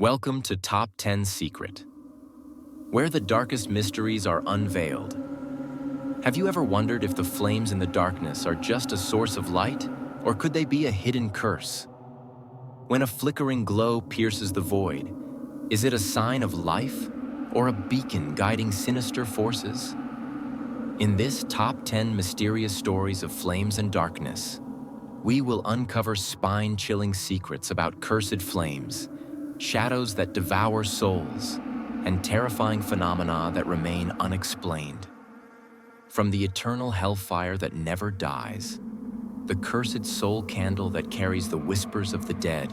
Welcome to Top 10 Secret, where the darkest mysteries are unveiled. Have you ever wondered if the flames in the darkness are just a source of light, or could they be a hidden curse? When a flickering glow pierces the void, is it a sign of life, or a beacon guiding sinister forces? In this Top 10 Mysterious Stories of Flames and Darkness, we will uncover spine-chilling secrets about cursed flames, shadows that devour souls, and terrifying phenomena that remain unexplained. From the eternal hellfire that never dies, the cursed soul candle that carries the whispers of the dead,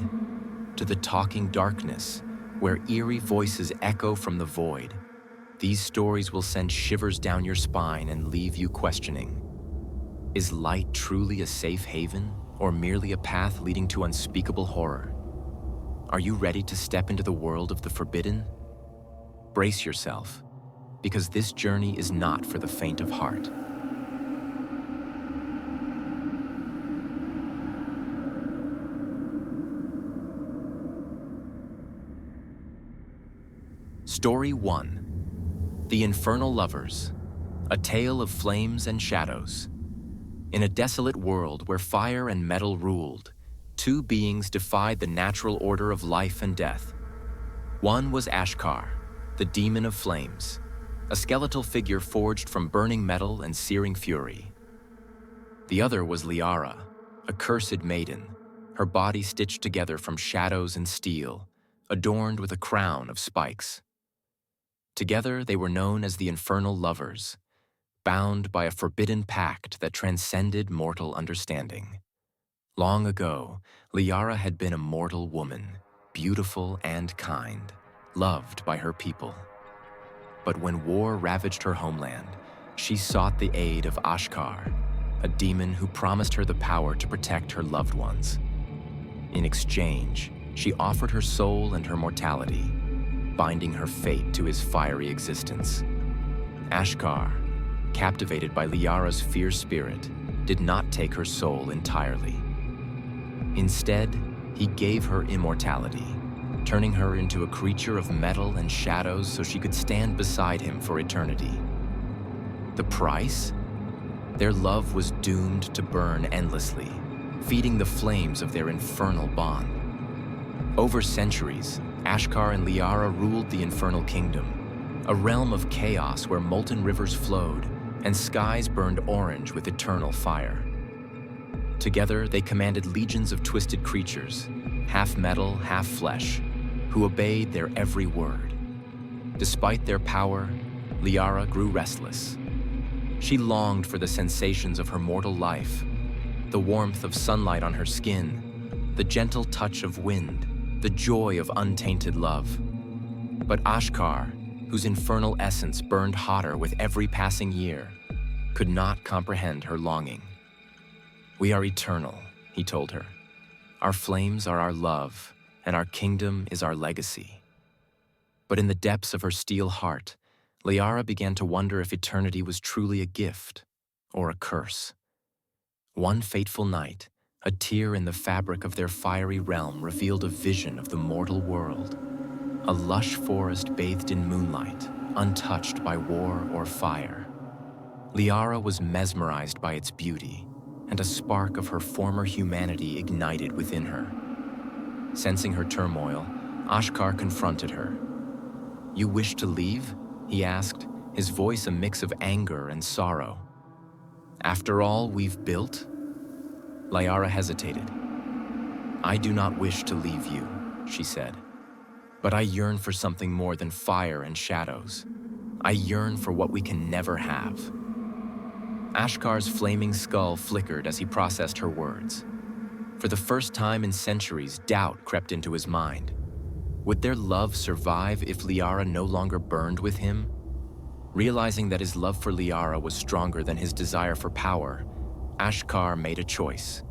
to the talking darkness where eerie voices echo from the void, these stories will send shivers down your spine and leave you questioning. Is light truly a safe haven, or merely a path leading to unspeakable horror? Are you ready to step into the world of the forbidden? Brace yourself, because this journey is not for the faint of heart. Story 1. The Infernal Lovers, a tale of flames and shadows. In a desolate world where fire and metal ruled, two beings defied the natural order of life and death. One was Ashkar, the demon of flames, a skeletal figure forged from burning metal and searing fury. The other was Liara, a cursed maiden, her body stitched together from shadows and steel, adorned with a crown of spikes. Together they were known as the Infernal Lovers, bound by a forbidden pact that transcended mortal understanding. Long ago, Liara had been a mortal woman, beautiful and kind, loved by her people. But when war ravaged her homeland, she sought the aid of Ashkar, a demon who promised her the power to protect her loved ones. In exchange, she offered her soul and her mortality, binding her fate to his fiery existence. Ashkar, captivated by Liara's fierce spirit, did not take her soul entirely. Instead, he gave her immortality, turning her into a creature of metal and shadows so she could stand beside him for eternity. The price? Their love was doomed to burn endlessly, feeding the flames of their infernal bond. Over centuries, Ashkar and Liara ruled the Infernal Kingdom, a realm of chaos where molten rivers flowed and skies burned orange with eternal fire. Together, they commanded legions of twisted creatures, half metal, half flesh, who obeyed their every word. Despite their power, Liara grew restless. She longed for the sensations of her mortal life, the warmth of sunlight on her skin, the gentle touch of wind, the joy of untainted love. But Ashkar, whose infernal essence burned hotter with every passing year, could not comprehend her longing. "We are eternal," he told her. "Our flames are our love, and our kingdom is our legacy." But in the depths of her steel heart, Liara began to wonder if eternity was truly a gift or a curse. One fateful night, a tear in the fabric of their fiery realm revealed a vision of the mortal world. A lush forest bathed in moonlight, untouched by war or fire. Liara was mesmerized by its beauty, and a spark of her former humanity ignited within her. Sensing her turmoil, Ashkar confronted her. "You wish to leave?" he asked, his voice a mix of anger and sorrow. "After all we've built?" Liara hesitated. "I do not wish to leave you," she said. "But I yearn for something more than fire and shadows. I yearn for what we can never have." Ashkar's flaming skull flickered as he processed her words. For the first time in centuries, doubt crept into his mind. Would their love survive if Liara no longer burned with him? Realizing that his love for Liara was stronger than his desire for power, Ashkar made a choice.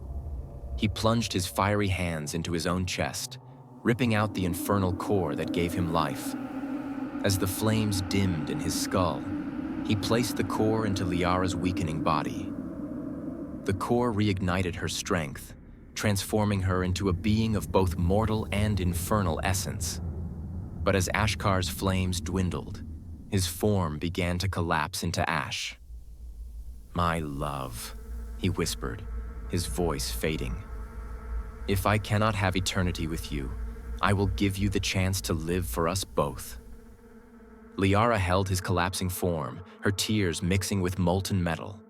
He plunged his fiery hands into his own chest, ripping out the infernal core that gave him life. As the flames dimmed in his skull, he placed the core into Liara's weakening body. The core reignited her strength, transforming her into a being of both mortal and infernal essence. But as Ashkar's flames dwindled, his form began to collapse into ash. "My love," he whispered, his voice fading. "If I cannot have eternity with you, I will give you the chance to live for us both." Liara held his collapsing form, her tears mixing with molten metal.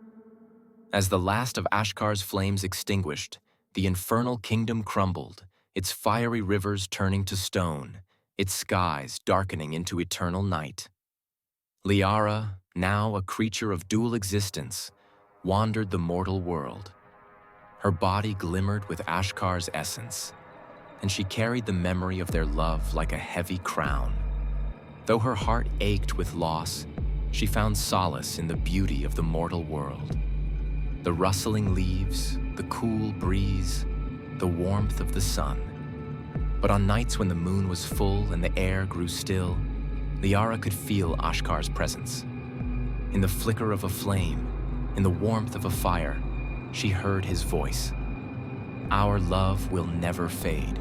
As the last of Ashkar's flames extinguished, the infernal kingdom crumbled, its fiery rivers turning to stone, its skies darkening into eternal night. Liara, now a creature of dual existence, wandered the mortal world. Her body glimmered with Ashkar's essence, and she carried the memory of their love like a heavy crown. Though her heart ached with loss, she found solace in the beauty of the mortal world. The rustling leaves, the cool breeze, the warmth of the sun. But on nights when the moon was full and the air grew still, Liara could feel Ashkar's presence. In the flicker of a flame, in the warmth of a fire, she heard his voice. "Our love will never fade,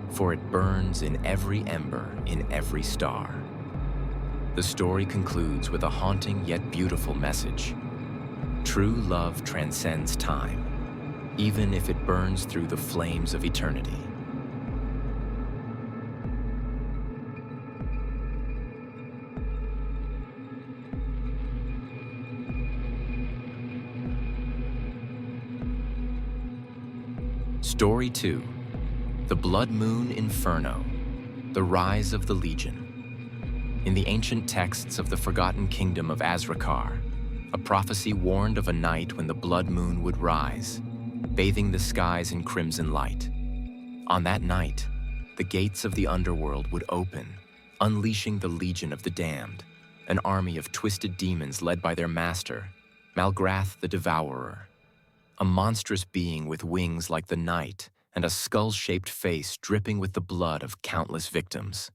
for it burns in every ember, in every star." The story concludes with a haunting yet beautiful message. True love transcends time, even if it burns through the flames of eternity. Story 2. The Blood Moon Inferno, the Rise of the Legion. In the ancient texts of the forgotten kingdom of Azrakar, a prophecy warned of a night when the blood moon would rise, bathing the skies in crimson light. On that night, the gates of the underworld would open, unleashing the Legion of the Damned, an army of twisted demons led by their master, Malgrath the Devourer, a monstrous being with wings like the night and a skull-shaped face dripping with the blood of countless victims.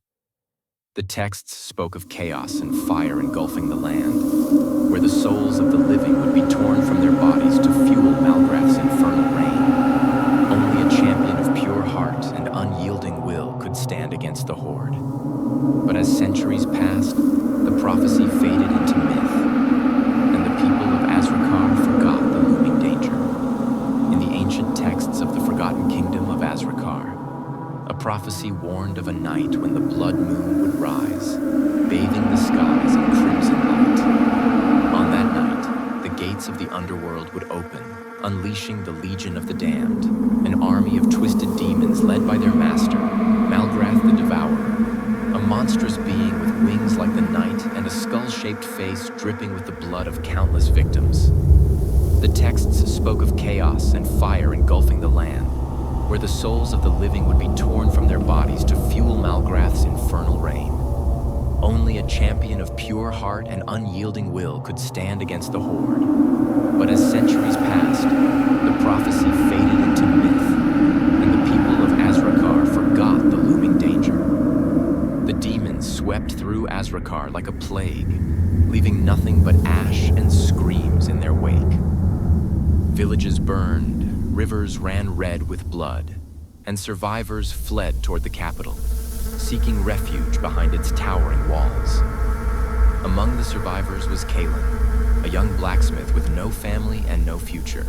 The texts spoke of chaos and fire engulfing the land, where the souls of the living would be torn from their bodies to fuel Malgrath's infernal reign. Only a champion of pure heart and unyielding will could stand against the horde. But as centuries passed, the prophecy faded into myth, and the people of Azrakar forgot the looming danger. In the ancient texts of the forgotten kingdom of Azrakar, a prophecy warned of a night when the blood moon would rise, bathing the skies in crimson light. On that night, the gates of the underworld would open, unleashing the Legion of the Damned, an army of twisted demons led by their master, Malgrath the Devourer, a monstrous being with wings like the night and a skull-shaped face dripping with the blood of countless victims. The texts spoke of chaos and fire engulfing the land, where the souls of the living would be torn from their bodies to fuel Malgrath's infernal reign. Only a champion of pure heart and unyielding will could stand against the horde. But as centuries passed, the prophecy faded into myth, and the people of Azrakar forgot the looming danger. The demons swept through Azrakar like a plague, leaving nothing but ash and screams in their wake. Villages burned, rivers ran red with blood, and survivors fled toward the capital, seeking refuge behind its towering walls. Among the survivors was Kalen, a young blacksmith with no family and no future.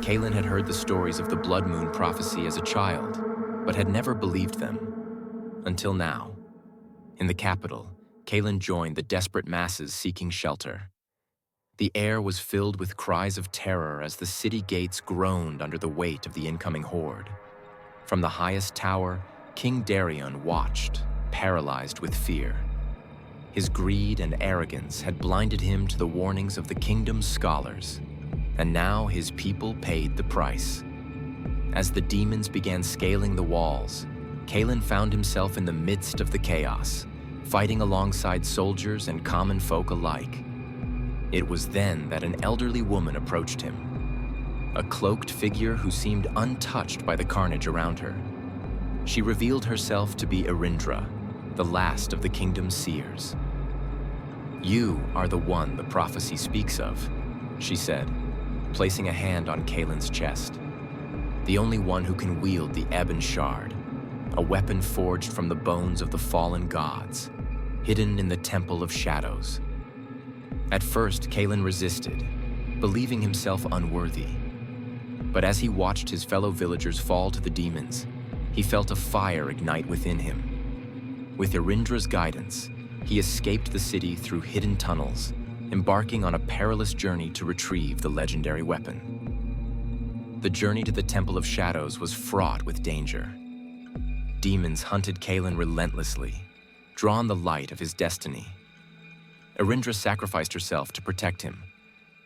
Kalen had heard the stories of the Blood Moon prophecy as a child, but had never believed them. Until now. In the capital, Kalen joined the desperate masses seeking shelter. The air was filled with cries of terror as the city gates groaned under the weight of the incoming horde. From the highest tower, King Darion watched, paralyzed with fear. His greed and arrogance had blinded him to the warnings of the kingdom's scholars, and now his people paid the price. As the demons began scaling the walls, Kalen found himself in the midst of the chaos, fighting alongside soldiers and common folk alike. It was then that an elderly woman approached him, a cloaked figure who seemed untouched by the carnage around her. She revealed herself to be Irindra, the last of the kingdom's seers. "You are the one the prophecy speaks of," she said, placing a hand on Kalen's chest. "The only one who can wield the ebon shard, a weapon forged from the bones of the fallen gods, hidden in the Temple of Shadows. At first, Kalen resisted, believing himself unworthy. But as he watched his fellow villagers fall to the demons, he felt a fire ignite within him. With Irindra's guidance, he escaped the city through hidden tunnels, embarking on a perilous journey to retrieve the legendary weapon. The journey to the Temple of Shadows was fraught with danger. Demons hunted Kalen relentlessly, drawn the light of his destiny. Irindra sacrificed herself to protect him,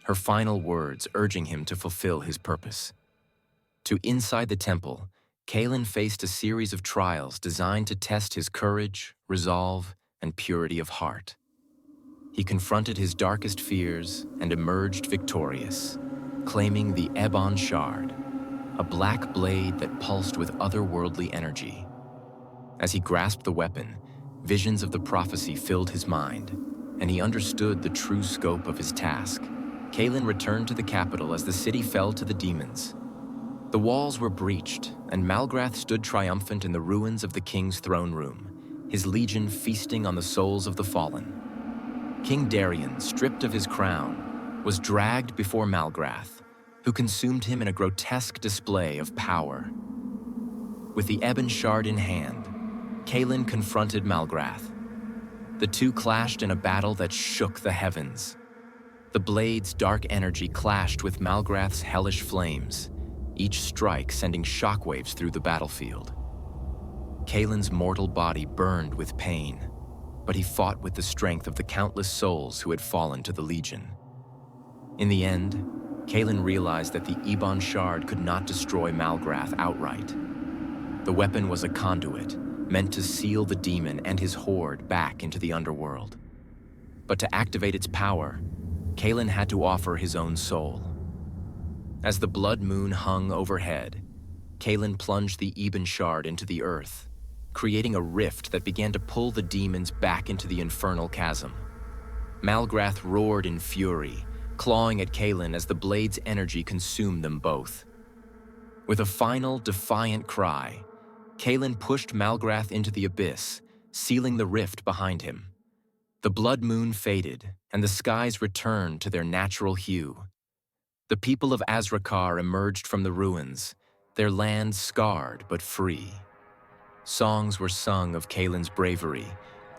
her final words urging him to fulfill his purpose. To inside the temple, Kalen faced a series of trials designed to test his courage, resolve, and purity of heart. He confronted his darkest fears and emerged victorious, claiming the Ebon Shard, a black blade that pulsed with otherworldly energy. As he grasped the weapon, visions of the prophecy filled his mind, and he understood the true scope of his task. Kalen returned to the capital as the city fell to the demons. The walls were breached, and Malgrath stood triumphant in the ruins of the king's throne room, his legion feasting on the souls of the fallen. King Darien, stripped of his crown, was dragged before Malgrath, who consumed him in a grotesque display of power. With the Ebon Shard in hand, Kalen confronted Malgrath. The two clashed in a battle that shook the heavens. The blade's dark energy clashed with Malgrath's hellish flames, each strike sending shockwaves through the battlefield. Kalen's mortal body burned with pain, but he fought with the strength of the countless souls who had fallen to the Legion. In the end, Kalen realized that the Ebon Shard could not destroy Malgrath outright. The weapon was a conduit, meant to seal the demon and his horde back into the underworld. But to activate its power, Kalen had to offer his own soul. As the blood moon hung overhead, Kalen plunged the Ebon Shard into the earth, creating a rift that began to pull the demons back into the infernal chasm. Malgrath roared in fury, clawing at Kalen as the blade's energy consumed them both. With a final, defiant cry, Kalen pushed Malgrath into the abyss, sealing the rift behind him. The blood moon faded, and the skies returned to their natural hue. The people of Azrakar emerged from the ruins, their land scarred but free. Songs were sung of Kalen's bravery,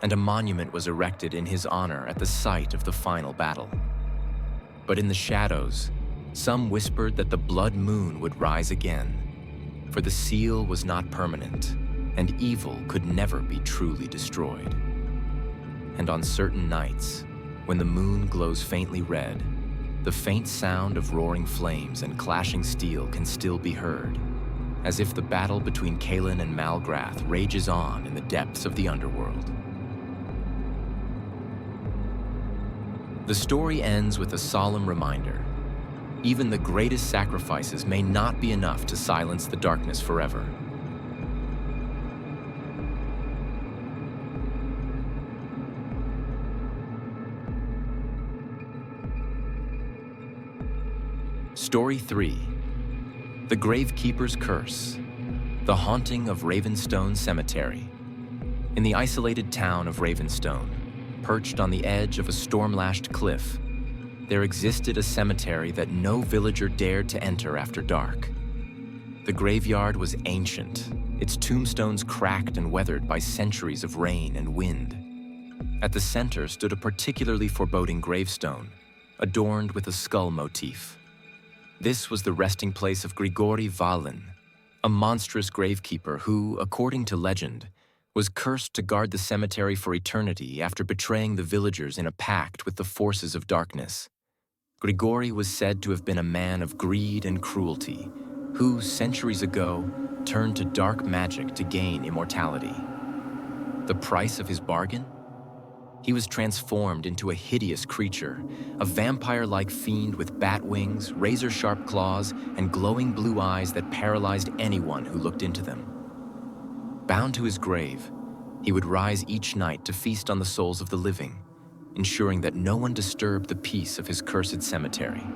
and a monument was erected in his honor at the site of the final battle. But in the shadows, some whispered that the blood moon would rise again, for the seal was not permanent, and evil could never be truly destroyed. And on certain nights, when the moon glows faintly red, the faint sound of roaring flames and clashing steel can still be heard, as if the battle between Kalen and Malgrath rages on in the depths of the underworld. The story ends with a solemn reminder. Even the greatest sacrifices may not be enough to silence the darkness forever. Story 3. The Gravekeeper's Curse. The Haunting of Ravenstone Cemetery. In the isolated town of Ravenstone, perched on the edge of a storm-lashed cliff, there existed a cemetery that no villager dared to enter after dark. The graveyard was ancient, its tombstones cracked and weathered by centuries of rain and wind. At the center stood a particularly foreboding gravestone, adorned with a skull motif. This was the resting place of Grigori Valen, a monstrous gravekeeper who, according to legend, was cursed to guard the cemetery for eternity after betraying the villagers in a pact with the forces of darkness. Grigori was said to have been a man of greed and cruelty, who, centuries ago, turned to dark magic to gain immortality. The price of his bargain? He was transformed into a hideous creature, a vampire-like fiend with bat wings, razor-sharp claws, and glowing blue eyes that paralyzed anyone who looked into them. Bound to his grave, he would rise each night to feast on the souls of the living, ensuring that no one disturbed the peace of his cursed cemetery.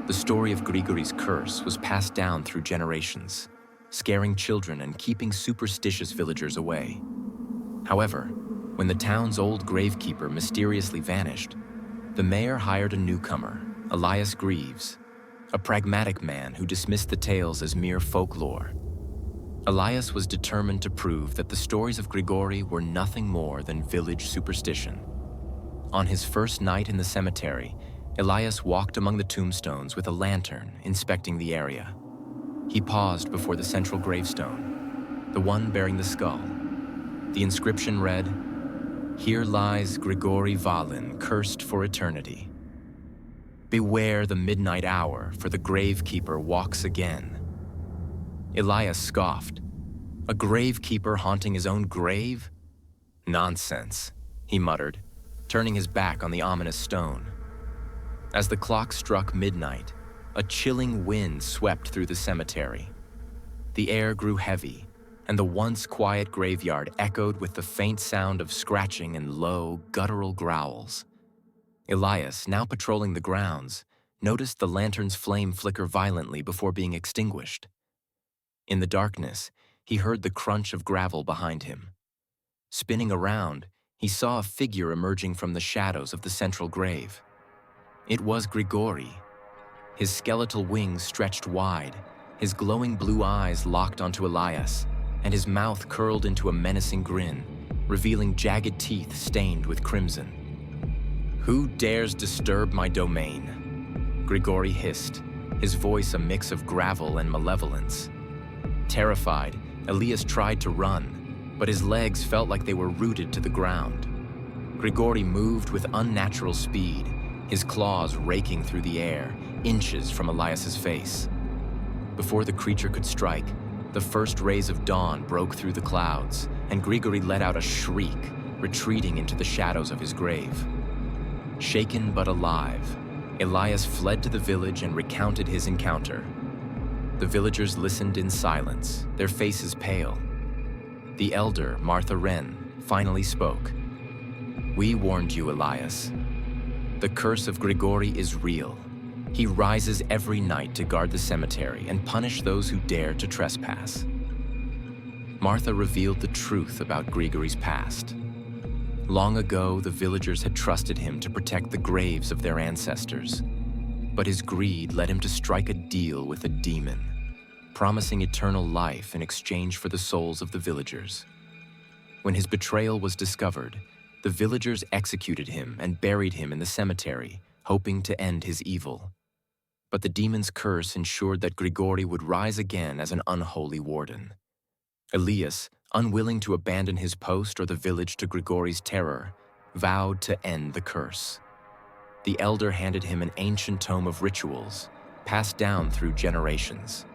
The story of Grigori's curse was passed down through generations, scaring children and keeping superstitious villagers away. However, when the town's old gravekeeper mysteriously vanished, the mayor hired a newcomer, Elias Greaves, a pragmatic man who dismissed the tales as mere folklore. Elias was determined to prove that the stories of Grigori were nothing more than village superstition. On his first night in the cemetery, Elias walked among the tombstones with a lantern, inspecting the area. He paused before the central gravestone, the one bearing the skull. The inscription read, "Here lies Grigori Valin, cursed for eternity. Beware the midnight hour, for the gravekeeper walks again." Elias scoffed. A gravekeeper haunting his own grave? Nonsense, he muttered, turning his back on the ominous stone. As the clock struck midnight, a chilling wind swept through the cemetery. The air grew heavy, and the once quiet graveyard echoed with the faint sound of scratching and low, guttural growls. Elias, now patrolling the grounds, noticed the lantern's flame flicker violently before being extinguished. In the darkness, he heard the crunch of gravel behind him. Spinning around, he saw a figure emerging from the shadows of the central grave. It was Grigori. His skeletal wings stretched wide, his glowing blue eyes locked onto Elias, and his mouth curled into a menacing grin, revealing jagged teeth stained with crimson. "Who dares disturb my domain?" Grigori hissed, his voice a mix of gravel and malevolence. Terrified, Elias tried to run, but his legs felt like they were rooted to the ground. Grigori moved with unnatural speed, his claws raking through the air, inches from Elias's face. Before the creature could strike, the first rays of dawn broke through the clouds, and Grigori let out a shriek, retreating into the shadows of his grave. Shaken but alive, Elias fled to the village and recounted his encounter. The villagers listened in silence, their faces pale. The elder, Martha Wren, finally spoke. "We warned you, Elias. The curse of Grigori is real. He rises every night to guard the cemetery and punish those who dare to trespass." Martha revealed the truth about Grigori's past. Long ago, the villagers had trusted him to protect the graves of their ancestors. But his greed led him to strike a deal with a demon, promising eternal life in exchange for the souls of the villagers. When his betrayal was discovered, the villagers executed him and buried him in the cemetery, hoping to end his evil. But the demon's curse ensured that Grigori would rise again as an unholy warden. Elias, unwilling to abandon his post or the village to Grigori's terror, vowed to end the curse. The elder handed him an ancient tome of rituals, passed down through generations.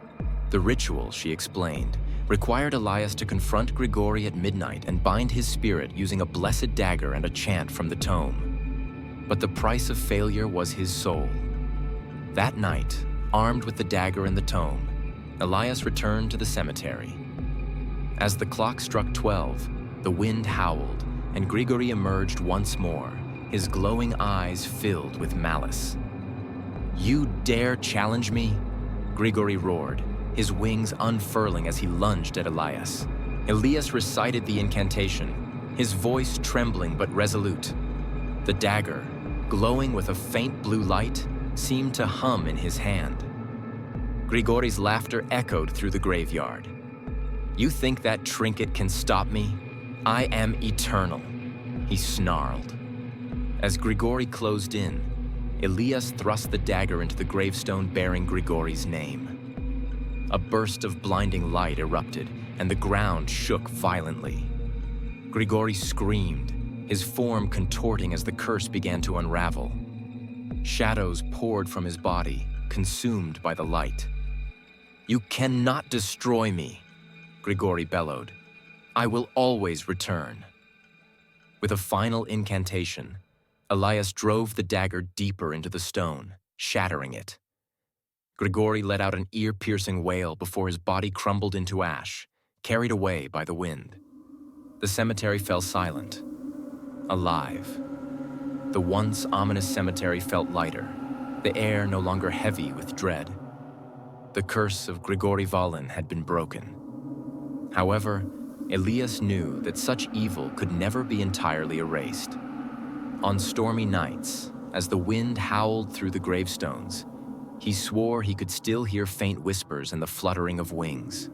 The ritual, she explained, required Elias to confront Grigori at midnight and bind his spirit using a blessed dagger and a chant from the tome. But the price of failure was his soul. That night, armed with the dagger and the tome, Elias returned to the cemetery. As the clock struck 12, the wind howled, and Grigori emerged once more, his glowing eyes filled with malice. "You dare challenge me?" Grigori roared, his wings unfurling as he lunged at Elias. Elias recited the incantation, his voice trembling but resolute. The dagger, glowing with a faint blue light, seemed to hum in his hand. Grigori's laughter echoed through the graveyard. "You think that trinket can stop me? I am eternal," he snarled. As Grigori closed in, Elias thrust the dagger into the gravestone bearing Grigori's name. A burst of blinding light erupted, and the ground shook violently. Grigori screamed, his form contorting as the curse began to unravel. Shadows poured from his body, consumed by the light. "You cannot destroy me," Grigori bellowed. "I will always return." With a final incantation, Elias drove the dagger deeper into the stone, shattering it. Grigori let out an ear-piercing wail before his body crumbled into ash, carried away by the wind. The cemetery fell silent, alive. The once ominous cemetery felt lighter, the air no longer heavy with dread. The curse of Grigori Valin had been broken. However, Elias knew that such evil could never be entirely erased. On stormy nights, as the wind howled through the gravestones, he swore he could still hear faint whispers and the fluttering of wings.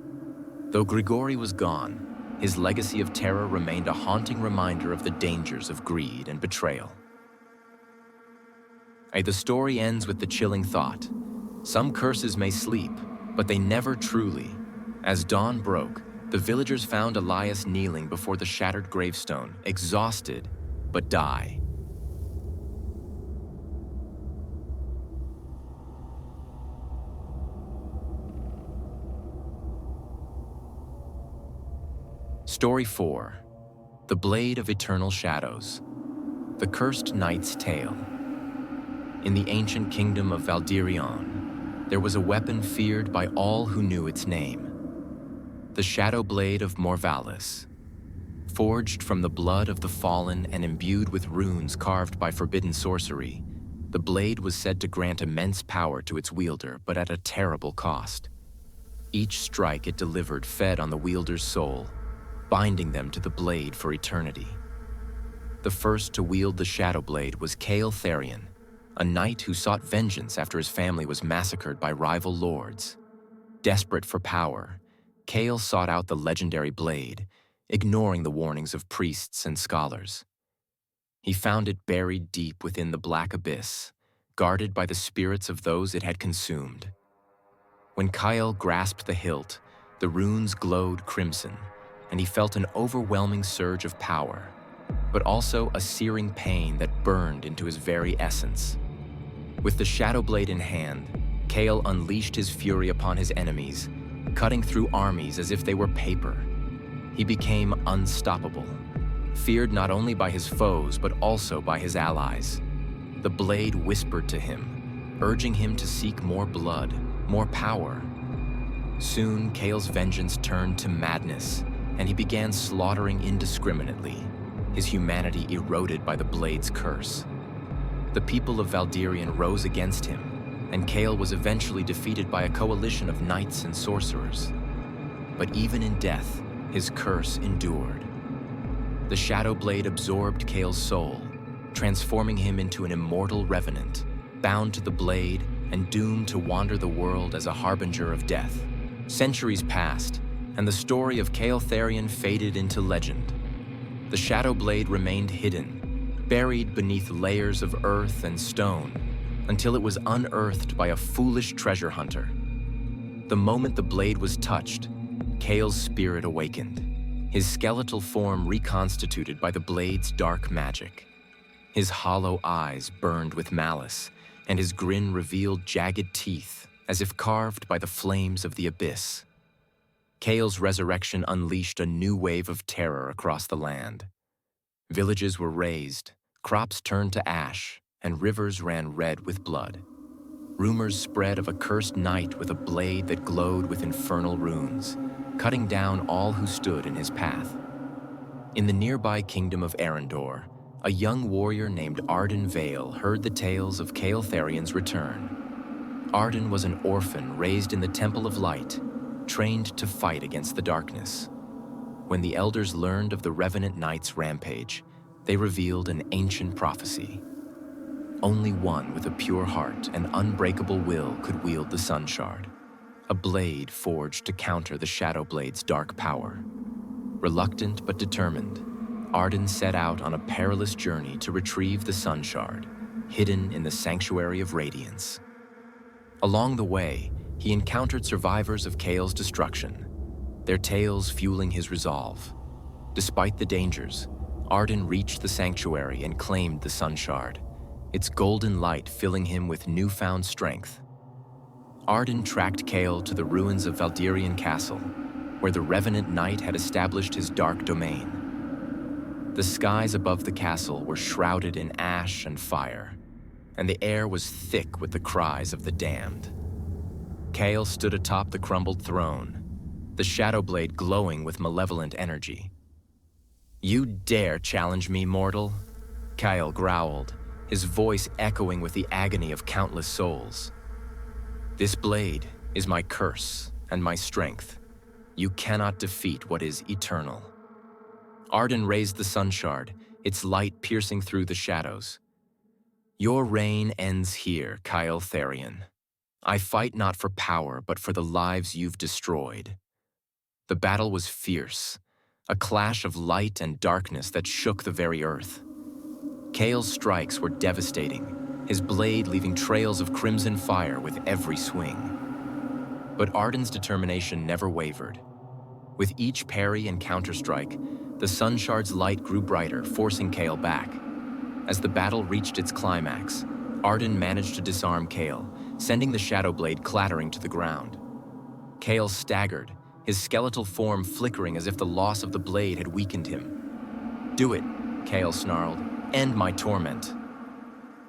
Though Grigori was gone, his legacy of terror remained a haunting reminder of the dangers of greed and betrayal. The story ends with the chilling thought: some curses may sleep, but they never truly. As dawn broke, the villagers found Elias kneeling before the shattered gravestone, exhausted but die. Story 4. The Blade of Eternal Shadows. The Cursed Knight's Tale. In the ancient kingdom of Valdirion, there was a weapon feared by all who knew its name: the Shadow Blade of Morvalis. Forged from the blood of the fallen and imbued with runes carved by forbidden sorcery, the blade was said to grant immense power to its wielder, but at a terrible cost. Each strike it delivered fed on the wielder's soul, binding them to the blade for eternity. The first to wield the Shadow Blade was Kael Therion, a knight who sought vengeance after his family was massacred by rival lords. Desperate for power, Kael sought out the legendary blade, ignoring the warnings of priests and scholars. He found it buried deep within the black abyss, guarded by the spirits of those it had consumed. When Kael grasped the hilt, the runes glowed crimson, and he felt an overwhelming surge of power, but also a searing pain that burned into his very essence. With the Shadow Blade in hand, Kael unleashed his fury upon his enemies, cutting through armies as if they were paper. He became unstoppable, feared not only by his foes but also by his allies. The blade whispered to him, urging him to seek more blood, more power. Soon, Kael's vengeance turned to madness, and he began slaughtering indiscriminately, his humanity eroded by the blade's curse. The people of Valdirion rose against him, and Kael was eventually defeated by a coalition of knights and sorcerers. But even in death, his curse endured. The Shadow Blade absorbed Kael's soul, transforming him into an immortal revenant, bound to the blade and doomed to wander the world as a harbinger of death. Centuries passed, and the story of Kael Therion faded into legend. The Shadow Blade remained hidden, buried beneath layers of earth and stone, until it was unearthed by a foolish treasure hunter. The moment the blade was touched, Kael's spirit awakened, his skeletal form reconstituted by the blade's dark magic. His hollow eyes burned with malice, and his grin revealed jagged teeth, as if carved by the flames of the abyss. Kael's resurrection unleashed a new wave of terror across the land. Villages were razed, crops turned to ash, and rivers ran red with blood. Rumors spread of a cursed knight with a blade that glowed with infernal runes, cutting down all who stood in his path. In the nearby kingdom of Arendor, a young warrior named Arden Vale heard the tales of Kael Therion's return. Arden was an orphan raised in the Temple of Light, trained to fight against the darkness. When the elders learned of the Revenant Knight's rampage, they revealed an ancient prophecy. Only one with a pure heart and unbreakable will could wield the Sun Shard, a blade forged to counter the Shadow Blade's dark power. Reluctant but determined, Arden set out on a perilous journey to retrieve the Sun Shard, hidden in the Sanctuary of Radiance. Along the way, he encountered survivors of Kael's destruction, their tales fueling his resolve. Despite the dangers, Arden reached the sanctuary and claimed the Sun Shard, its golden light filling him with newfound strength. Arden tracked Kael to the ruins of Valdirion Castle, where the Revenant Knight had established his dark domain. The skies above the castle were shrouded in ash and fire, and the air was thick with the cries of the damned. Kael stood atop the crumbled throne, the Shadow Blade glowing with malevolent energy. "You dare challenge me, mortal?" Kael growled, his voice echoing with the agony of countless souls. "This blade, is my curse and my strength. You cannot defeat what is eternal." Arden raised the sun shard, its light piercing through the shadows. "Your reign ends here, Kyle Therion. I fight not for power, but for the lives you've destroyed." The battle was fierce, a clash of light and darkness that shook the very earth. Kale's strikes were devastating, his blade leaving trails of crimson fire with every swing. But Arden's determination never wavered. With each parry and counterstrike, the sun shard's light grew brighter, forcing Kale back. As the battle reached its climax, Arden managed to disarm Kale, sending the shadow blade clattering to the ground. Kale staggered, his skeletal form flickering as if the loss of the blade had weakened him. "Do it," Kale snarled. "End my torment."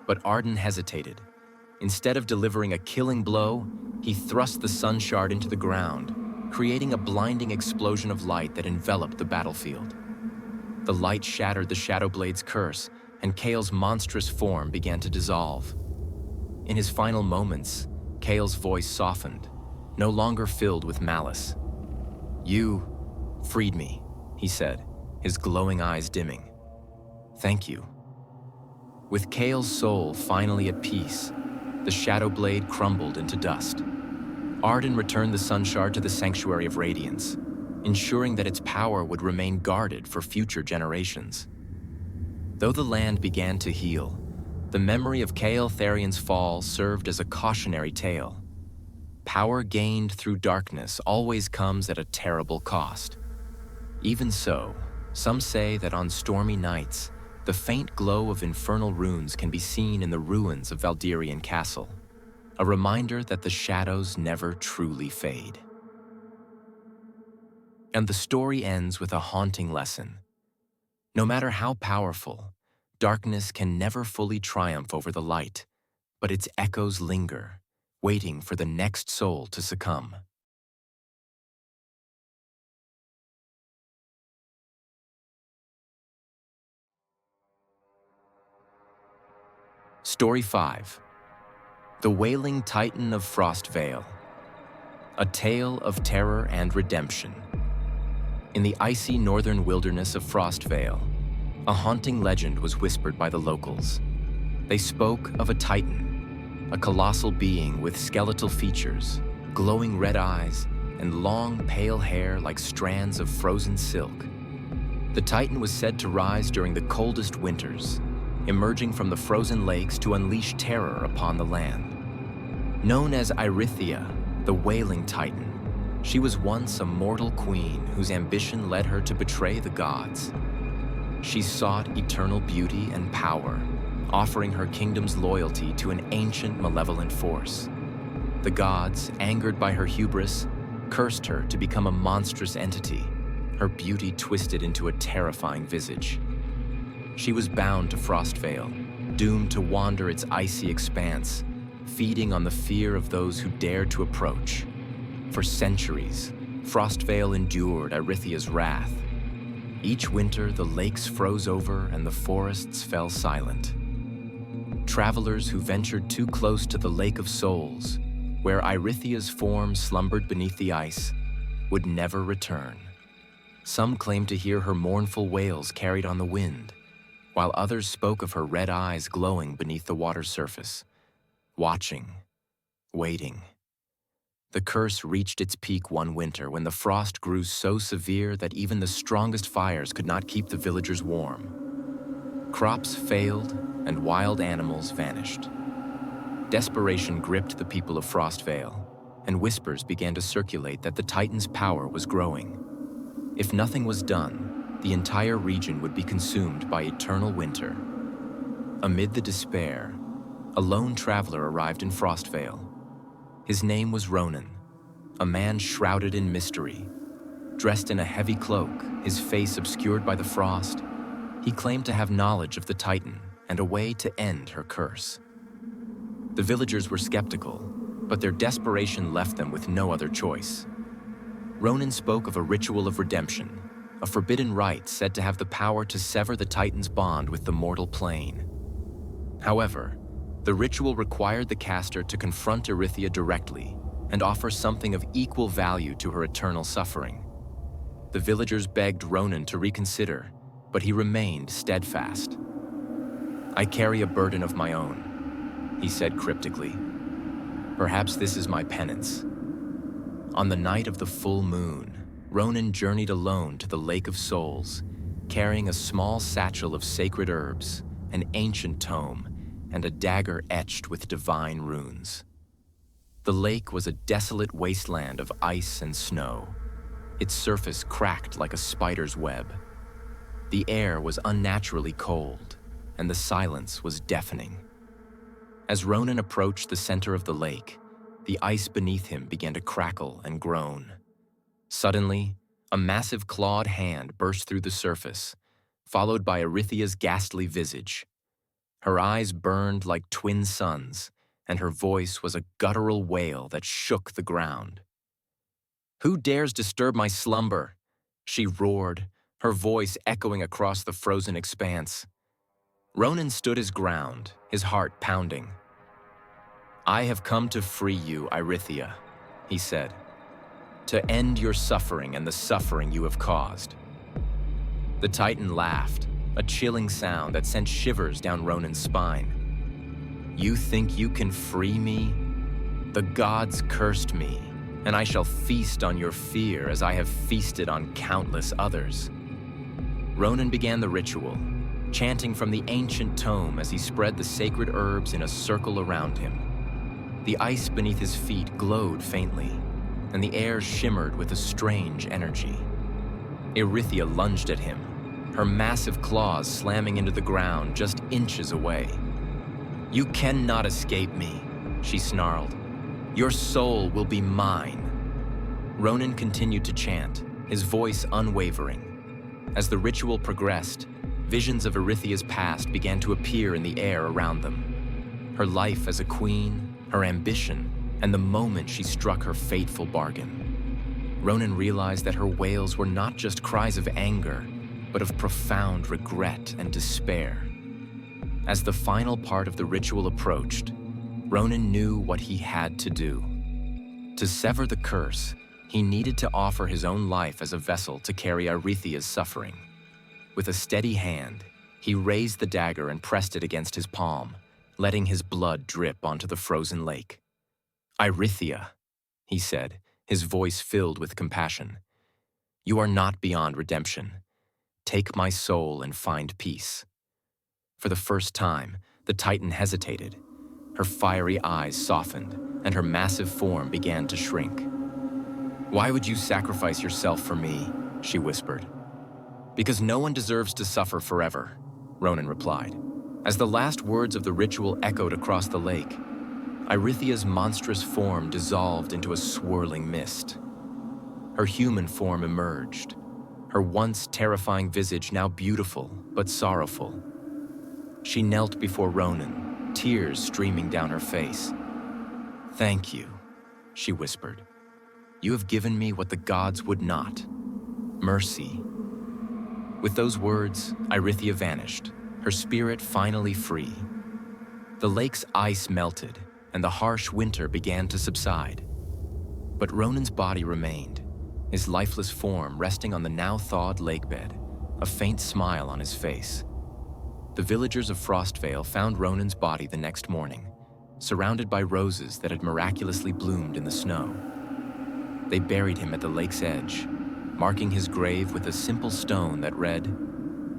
But Arden hesitated. Instead of delivering a killing blow, he thrust the sun shard into the ground, creating a blinding explosion of light that enveloped the battlefield. The light shattered the shadow blade's curse, and Kale's monstrous form began to dissolve. In his final moments, Kale's voice softened, no longer filled with malice. "You freed me," he said, his glowing eyes dimming. "Thank you." With Kale's soul finally at peace, the shadow blade crumbled into dust. Arden returned the sun shard to the Sanctuary of Radiance, ensuring that its power would remain guarded for future generations. Though the land began to heal, the memory of Kale Therion's fall served as a cautionary tale. Power gained through darkness always comes at a terrible cost. Even so, some say that on stormy nights, the faint glow of infernal runes can be seen in the ruins of Valdirian Castle, a reminder that the shadows never truly fade. And the story ends with a haunting lesson. No matter how powerful, darkness can never fully triumph over the light, but its echoes linger, waiting for the next soul to succumb. Story 5. The Wailing Titan of Frostvale. A tale of terror and redemption. In the icy northern wilderness of Frostvale, a haunting legend was whispered by the locals. They spoke of a titan, a colossal being with skeletal features, glowing red eyes, and long pale hair like strands of frozen silk. The titan was said to rise during the coldest winters, emerging from the frozen lakes to unleash terror upon the land. Known as Irithia, the Wailing Titan, she was once a mortal queen whose ambition led her to betray the gods. She sought eternal beauty and power, offering her kingdom's loyalty to an ancient malevolent force. The gods, angered by her hubris, cursed her to become a monstrous entity, her beauty twisted into a terrifying visage. She was bound to Frostvale, doomed to wander its icy expanse, feeding on the fear of those who dared to approach. For centuries, Frostvale endured Irithia's wrath. Each winter, the lakes froze over and the forests fell silent. Travelers who ventured too close to the Lake of Souls, where Irithia's form slumbered beneath the ice, would never return. Some claimed to hear her mournful wails carried on the wind, while others spoke of her red eyes glowing beneath the water's surface, watching, waiting. The curse reached its peak one winter when the frost grew so severe that even the strongest fires could not keep the villagers warm. Crops failed and wild animals vanished. Desperation gripped the people of Frostvale, and whispers began to circulate that the Titan's power was growing. If nothing was done, the entire region would be consumed by eternal winter. Amid the despair, a lone traveler arrived in Frostvale. His name was Ronan, a man shrouded in mystery. Dressed in a heavy cloak, his face obscured by the frost, he claimed to have knowledge of the Titan and a way to end her curse. The villagers were skeptical, but their desperation left them with no other choice. Ronan spoke of a ritual of redemption, a forbidden rite said to have the power to sever the Titan's bond with the mortal plane. However, the ritual required the caster to confront Irithia directly and offer something of equal value to her eternal suffering. The villagers begged Ronan to reconsider, but he remained steadfast. "I carry a burden of my own," he said cryptically. "Perhaps this is my penance." On the night of the full moon, Ronan journeyed alone to the Lake of Souls, carrying a small satchel of sacred herbs, an ancient tome, and a dagger etched with divine runes. The lake was a desolate wasteland of ice and snow, its surface cracked like a spider's web. The air was unnaturally cold, and the silence was deafening. As Ronan approached the center of the lake, the ice beneath him began to crackle and groan. Suddenly, a massive clawed hand burst through the surface, followed by Erithia's ghastly visage. Her eyes burned like twin suns, and her voice was a guttural wail that shook the ground. "Who dares disturb my slumber?" she roared, her voice echoing across the frozen expanse. Ronan stood his ground, his heart pounding. "I have come to free you, Erythia," he said, "to end your suffering and the suffering you have caused." The Titan laughed, a chilling sound that sent shivers down Ronan's spine. "You think you can free me? The gods cursed me, and I shall feast on your fear as I have feasted on countless others." Ronan began the ritual, chanting from the ancient tome as he spread the sacred herbs in a circle around him. The ice beneath his feet glowed faintly, and the air shimmered with a strange energy. Erythia lunged at him, her massive claws slamming into the ground just inches away. "You cannot escape me," she snarled. "Your soul will be mine." Ronan continued to chant, his voice unwavering. As the ritual progressed, visions of Erythia's past began to appear in the air around them. Her life as a queen, her ambition, and the moment she struck her fateful bargain. Ronan realized that her wails were not just cries of anger, but of profound regret and despair. As the final part of the ritual approached, Ronan knew what he had to do. To sever the curse, he needed to offer his own life as a vessel to carry Erythia's suffering. With a steady hand, he raised the dagger and pressed it against his palm, letting his blood drip onto the frozen lake. "Erythia," he said, his voice filled with compassion. "You are not beyond redemption. Take my soul and find peace." For the first time, the Titan hesitated. Her fiery eyes softened, and her massive form began to shrink. "Why would you sacrifice yourself for me?" she whispered. "Because no one deserves to suffer forever," Ronan replied. As the last words of the ritual echoed across the lake, Erythia's monstrous form dissolved into a swirling mist. Her human form emerged, her once terrifying visage now beautiful but sorrowful. She knelt before Ronan, tears streaming down her face. "Thank you," she whispered. "You have given me what the gods would not, mercy." With those words, Erythia vanished, her spirit finally free. The lake's ice melted, and the harsh winter began to subside. But Ronan's body remained, his lifeless form resting on the now-thawed lakebed, a faint smile on his face. The villagers of Frostvale found Ronan's body the next morning, surrounded by roses that had miraculously bloomed in the snow. They buried him at the lake's edge, marking his grave with a simple stone that read,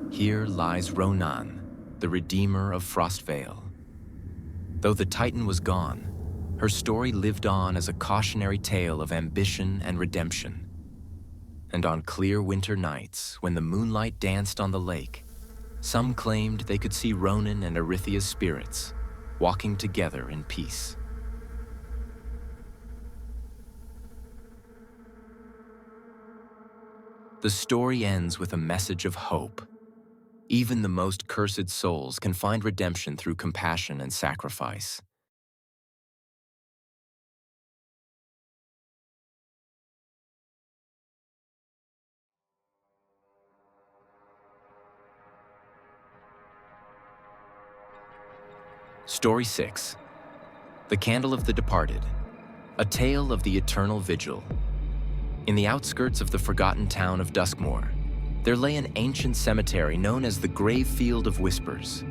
"Here lies Ronan, the Redeemer of Frostvale." Though the Titan was gone, her story lived on as a cautionary tale of ambition and redemption. And on clear winter nights, when the moonlight danced on the lake, some claimed they could see Ronan and Erythia's spirits walking together in peace. The story ends with a message of hope. Even the most cursed souls can find redemption through compassion and sacrifice. Story 6. The Candle of the Departed. A tale of the eternal vigil. In the outskirts of the forgotten town of Duskmore, there lay an ancient cemetery known as the Grave Field of Whispers.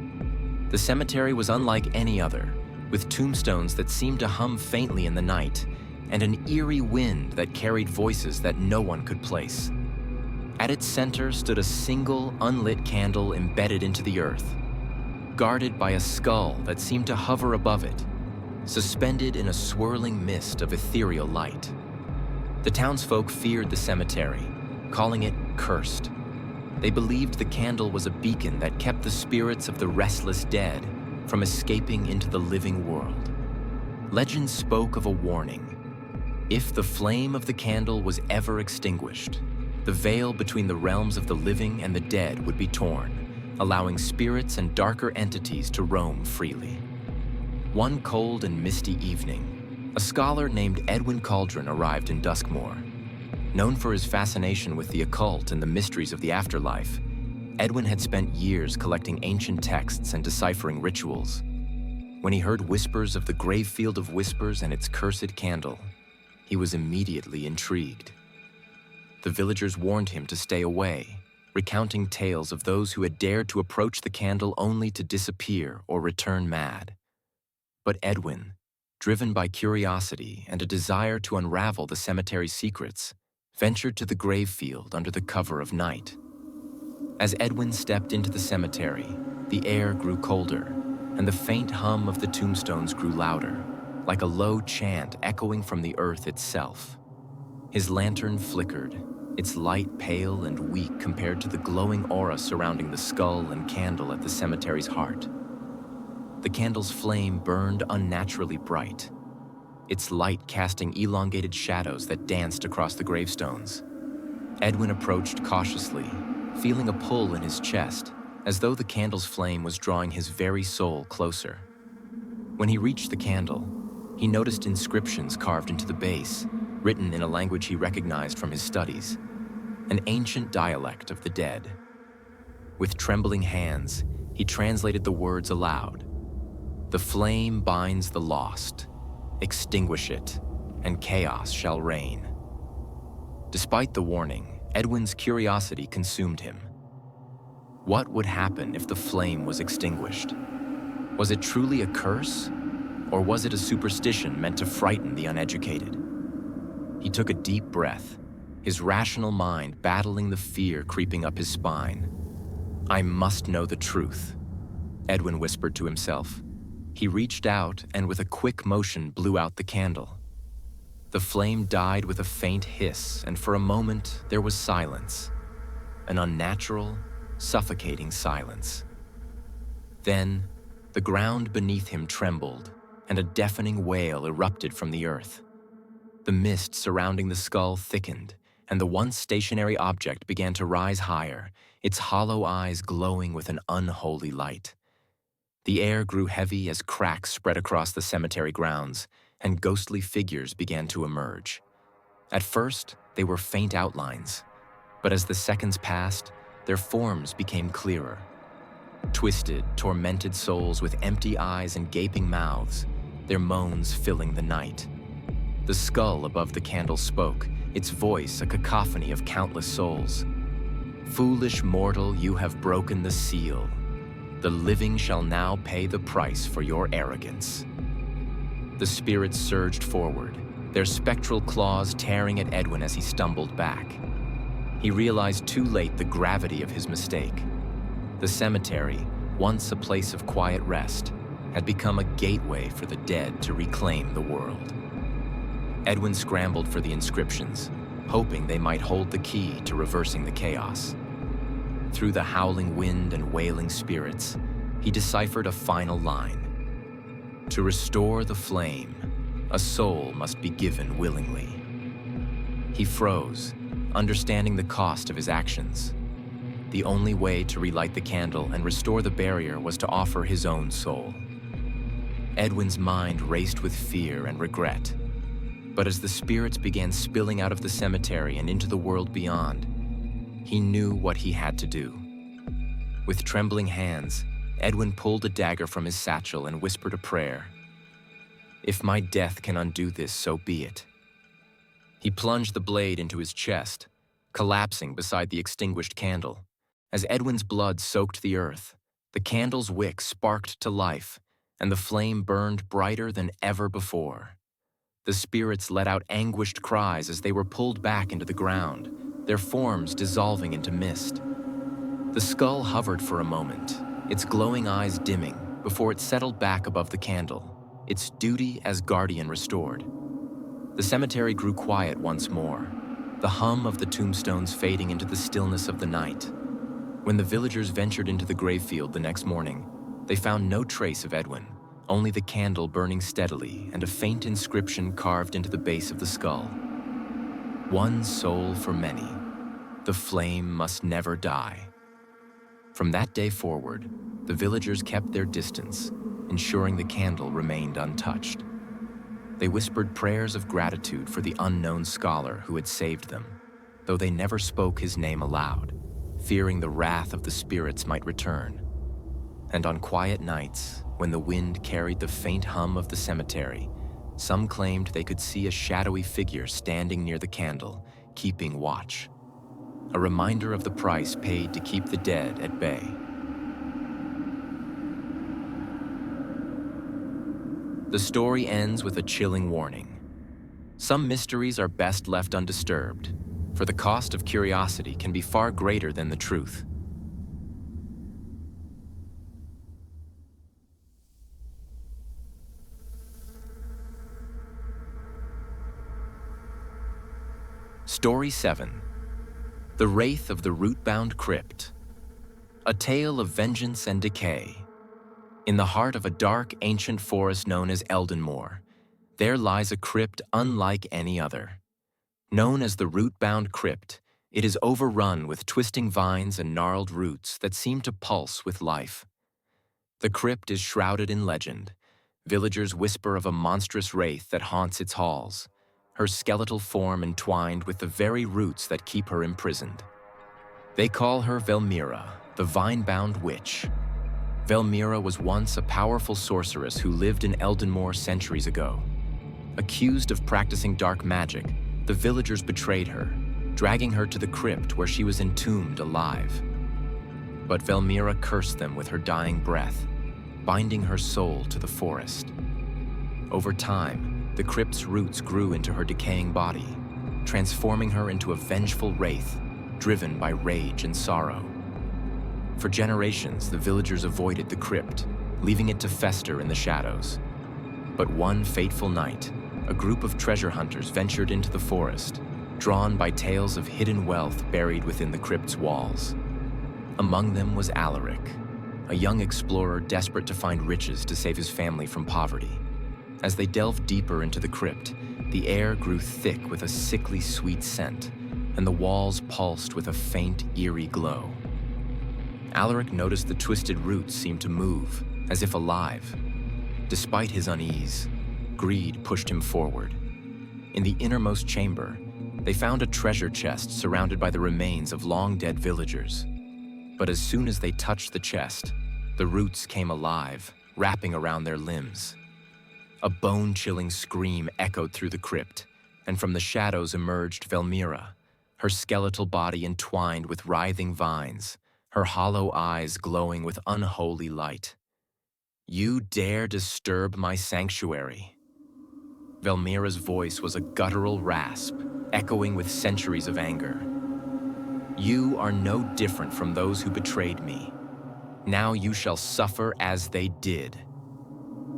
The cemetery was unlike any other, with tombstones that seemed to hum faintly in the night, and an eerie wind that carried voices that no one could place. At its center stood a single, unlit candle embedded into the earth, guarded by a skull that seemed to hover above it, suspended in a swirling mist of ethereal light. The townsfolk feared the cemetery, calling it cursed. They believed the candle was a beacon that kept the spirits of the restless dead from escaping into the living world. Legend spoke of a warning. If the flame of the candle was ever extinguished, the veil between the realms of the living and the dead would be torn, allowing spirits and darker entities to roam freely. One cold and misty evening, a scholar named Edwin Cauldron arrived in Duskmore. Known for his fascination with the occult and the mysteries of the afterlife, Edwin had spent years collecting ancient texts and deciphering rituals. When he heard whispers of the Grave Field of Whispers and its cursed candle, he was immediately intrigued. The villagers warned him to stay away, recounting tales of those who had dared to approach the candle only to disappear or return mad. But Edwin, driven by curiosity and a desire to unravel the cemetery's secrets, ventured to the grave field under the cover of night. As Edwin stepped into the cemetery, the air grew colder, and the faint hum of the tombstones grew louder, like a low chant echoing from the earth itself. His lantern flickered, its light pale and weak compared to the glowing aura surrounding the skull and candle at the cemetery's heart. The candle's flame burned unnaturally bright, its light casting elongated shadows that danced across the gravestones. Edwin approached cautiously, feeling a pull in his chest, as though the candle's flame was drawing his very soul closer. When he reached the candle, he noticed inscriptions carved into the base, written in a language he recognized from his studies, an ancient dialect of the dead. With trembling hands, he translated the words aloud. "The flame binds the lost. Extinguish it, and chaos shall reign." Despite the warning, Edwin's curiosity consumed him. What would happen if the flame was extinguished? Was it truly a curse, or was it a superstition meant to frighten the uneducated? He took a deep breath, his rational mind battling the fear creeping up his spine. "I must know the truth," Edwin whispered to himself. He reached out and with a quick motion blew out the candle. The flame died with a faint hiss, and for a moment there was silence, an unnatural, suffocating silence. Then, the ground beneath him trembled, and a deafening wail erupted from the earth. The mist surrounding the skull thickened, and the once stationary object began to rise higher, its hollow eyes glowing with an unholy light. The air grew heavy as cracks spread across the cemetery grounds, and ghostly figures began to emerge. At first, they were faint outlines, but as the seconds passed, their forms became clearer. Twisted, tormented souls with empty eyes and gaping mouths, their moans filling the night. The skull above the candle spoke, its voice a cacophony of countless souls. "Foolish mortal, you have broken the seal. The living shall now pay the price for your arrogance." The spirits surged forward, their spectral claws tearing at Edwin as he stumbled back. He realized too late the gravity of his mistake. The cemetery, once a place of quiet rest, had become a gateway for the dead to reclaim the world. Edwin scrambled for the inscriptions, hoping they might hold the key to reversing the chaos. Through the howling wind and wailing spirits, he deciphered a final line. "To restore the flame, a soul must be given willingly." He froze, understanding the cost of his actions. The only way to relight the candle and restore the barrier was to offer his own soul. Edwin's mind raced with fear and regret. But as the spirits began spilling out of the cemetery and into the world beyond, he knew what he had to do. With trembling hands, Edwin pulled a dagger from his satchel and whispered a prayer. If my death can undo this, so be it. He plunged the blade into his chest, collapsing beside the extinguished candle. As Edwin's blood soaked the earth, the candle's wick sparked to life, and the flame burned brighter than ever before. The spirits let out anguished cries as they were pulled back into the ground, their forms dissolving into mist. The skull hovered for a moment, its glowing eyes dimming, before it settled back above the candle, its duty as guardian restored. The cemetery grew quiet once more, the hum of the tombstones fading into the stillness of the night. When the villagers ventured into the grave field the next morning, they found no trace of Edwin, only the candle burning steadily and a faint inscription carved into the base of the skull. One soul for many. The flame must never die. From that day forward, the villagers kept their distance, ensuring the candle remained untouched. They whispered prayers of gratitude for the unknown scholar who had saved them, though they never spoke his name aloud, fearing the wrath of the spirits might return. And on quiet nights, when the wind carried the faint hum of the cemetery, some claimed they could see a shadowy figure standing near the candle, keeping watch. A reminder of the price paid to keep the dead at bay. The story ends with a chilling warning. Some mysteries are best left undisturbed, for the cost of curiosity can be far greater than the truth. Story 7. The Wraith of the Root-Bound Crypt. A tale of vengeance and decay. In the heart of a dark, ancient forest known as Eldenmoor, there lies a crypt unlike any other. Known as the Root-Bound Crypt, it is overrun with twisting vines and gnarled roots that seem to pulse with life. The crypt is shrouded in legend. Villagers whisper of a monstrous wraith that haunts its halls, her skeletal form entwined with the very roots that keep her imprisoned. They call her Velmira, the vine-bound witch. Velmira was once a powerful sorceress who lived in Eldenmoor centuries ago. Accused of practicing dark magic, the villagers betrayed her, dragging her to the crypt where she was entombed alive. But Velmira cursed them with her dying breath, binding her soul to the forest. Over time, the crypt's roots grew into her decaying body, transforming her into a vengeful wraith, driven by rage and sorrow. For generations, the villagers avoided the crypt, leaving it to fester in the shadows. But one fateful night, a group of treasure hunters ventured into the forest, drawn by tales of hidden wealth buried within the crypt's walls. Among them was Alaric, a young explorer desperate to find riches to save his family from poverty. As they delved deeper into the crypt, the air grew thick with a sickly sweet scent, and the walls pulsed with a faint, eerie glow. Alaric noticed the twisted roots seemed to move, as if alive. Despite his unease, greed pushed him forward. In the innermost chamber, they found a treasure chest surrounded by the remains of long-dead villagers. But as soon as they touched the chest, the roots came alive, wrapping around their limbs. A bone-chilling scream echoed through the crypt, and from the shadows emerged Velmira, her skeletal body entwined with writhing vines, her hollow eyes glowing with unholy light. "You dare disturb my sanctuary." Velmira's voice was a guttural rasp, echoing with centuries of anger. "You are no different from those who betrayed me. Now you shall suffer as they did."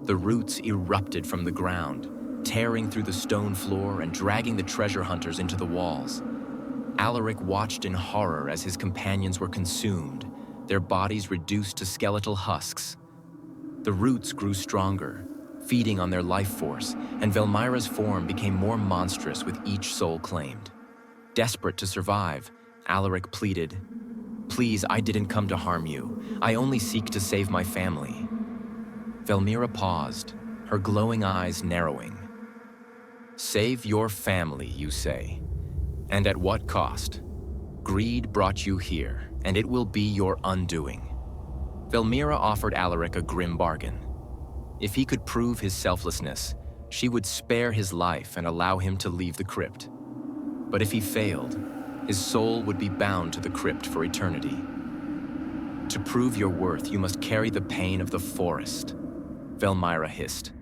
The roots erupted from the ground, tearing through the stone floor and dragging the treasure hunters into the walls. Alaric watched in horror as his companions were consumed, their bodies reduced to skeletal husks. The roots grew stronger, feeding on their life force, and Velmira's form became more monstrous with each soul claimed. Desperate to survive, Alaric pleaded, "Please, I didn't come to harm you. I only seek to save my family." Velmira paused, her glowing eyes narrowing. "Save your family, you say? And at what cost? Greed brought you here, and it will be your undoing." Velmira offered Alaric a grim bargain. If he could prove his selflessness, She would spare his life and allow him to leave the crypt. But if he failed, his soul would be bound to the crypt for eternity. To prove your worth, you must carry the pain of the forest, Velmyra hissed.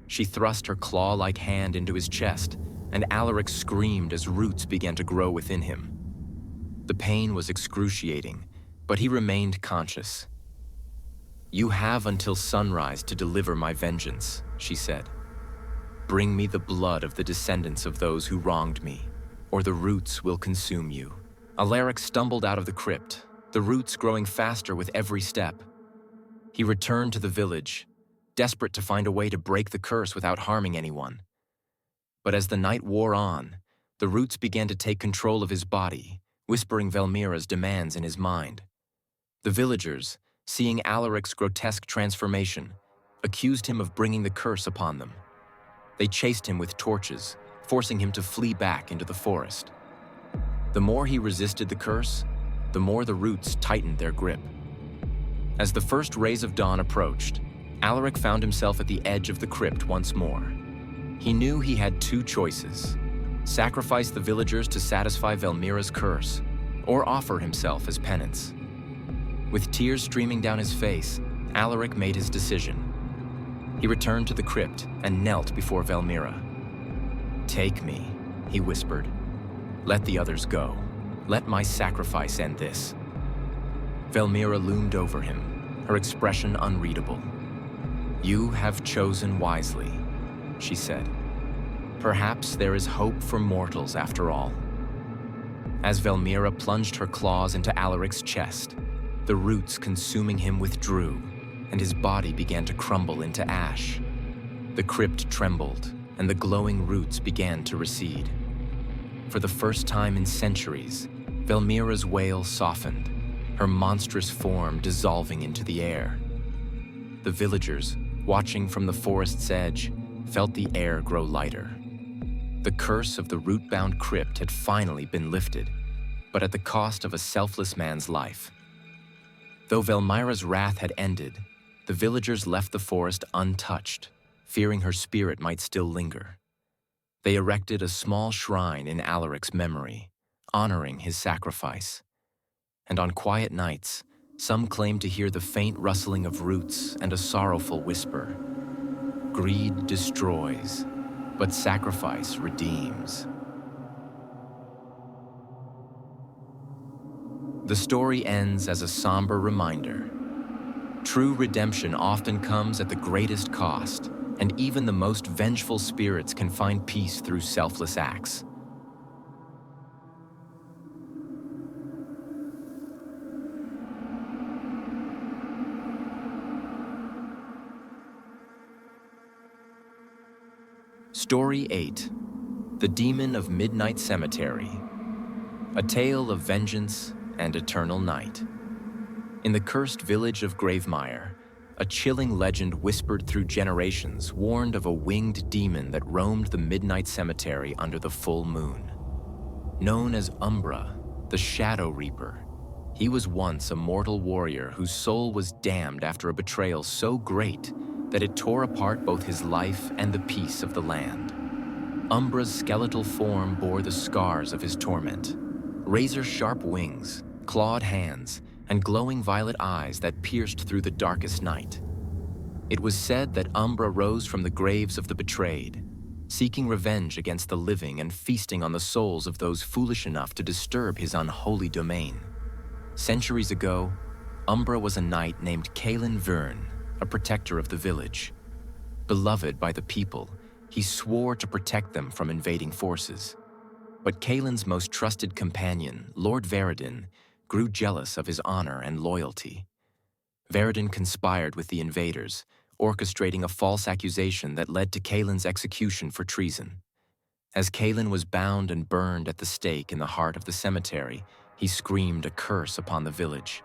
She thrust her claw-like hand into his chest, and Alaric screamed as roots began to grow within him. The pain was excruciating, but he remained conscious. "You have until sunrise to deliver my vengeance," she said. "Bring me the blood of the descendants of those who wronged me, or the roots will consume you." Alaric stumbled out of the crypt, the roots growing faster with every step. He returned to the village, desperate to find a way to break the curse without harming anyone. But as the night wore on, the roots began to take control of his body, whispering Velmyra's demands in his mind. The villagers, seeing Alaric's grotesque transformation, accused him of bringing the curse upon them. They chased him with torches, forcing him to flee back into the forest. The more he resisted the curse, the more the roots tightened their grip. As the first rays of dawn approached, Alaric found himself at the edge of the crypt once more. He knew he had two choices: sacrifice the villagers to satisfy Velmyra's curse, or offer himself as penance. With tears streaming down his face, Alaric made his decision. He returned to the crypt and knelt before Velmyra. "Take me," he whispered. "Let the others go. Let my sacrifice end this." Velmyra loomed over him, her expression unreadable. "You have chosen wisely," she said. "Perhaps there is hope for mortals after all." As Velmyra plunged her claws into Alaric's chest, the roots consuming him withdrew, and his body began to crumble into ash. The crypt trembled, and the glowing roots began to recede. For the first time in centuries, Velmyra's wail softened, her monstrous form dissolving into the air. The villagers, watching from the forest's edge, felt the air grow lighter. The curse of the root-bound crypt had finally been lifted, but at the cost of a selfless man's life. Though Velmyra's wrath had ended, the villagers left the forest untouched, fearing her spirit might still linger. They erected a small shrine in Alaric's memory, honoring his sacrifice. And on quiet nights, some claimed to hear the faint rustling of roots and a sorrowful whisper. "Greed destroys, but sacrifice redeems." The story ends as a somber reminder. True redemption often comes at the greatest cost, and even the most vengeful spirits can find peace through selfless acts. Story 8: The Demon of Midnight Cemetery. A tale of vengeance and eternal night. In the cursed village of Gravemire, a chilling legend whispered through generations warned of a winged demon that roamed the midnight cemetery under the full moon. Known as Umbra, the Shadow Reaper, he was once a mortal warrior whose soul was damned after a betrayal so great that it tore apart both his life and the peace of the land. Umbra's skeletal form bore the scars of his torment: razor-sharp wings, clawed hands, and glowing violet eyes that pierced through the darkest night. It was said that Umbra rose from the graves of the betrayed, seeking revenge against the living and feasting on the souls of those foolish enough to disturb his unholy domain. Centuries ago, Umbra was a knight named Kaelin Verne, a protector of the village. Beloved by the people, he swore to protect them from invading forces. But Kaelin's most trusted companion, Lord Veridin, grew jealous of his honor and loyalty. Veridin conspired with the invaders, orchestrating a false accusation that led to Kaelin's execution for treason. As Kaelin was bound and burned at the stake in the heart of the cemetery, he screamed a curse upon the village.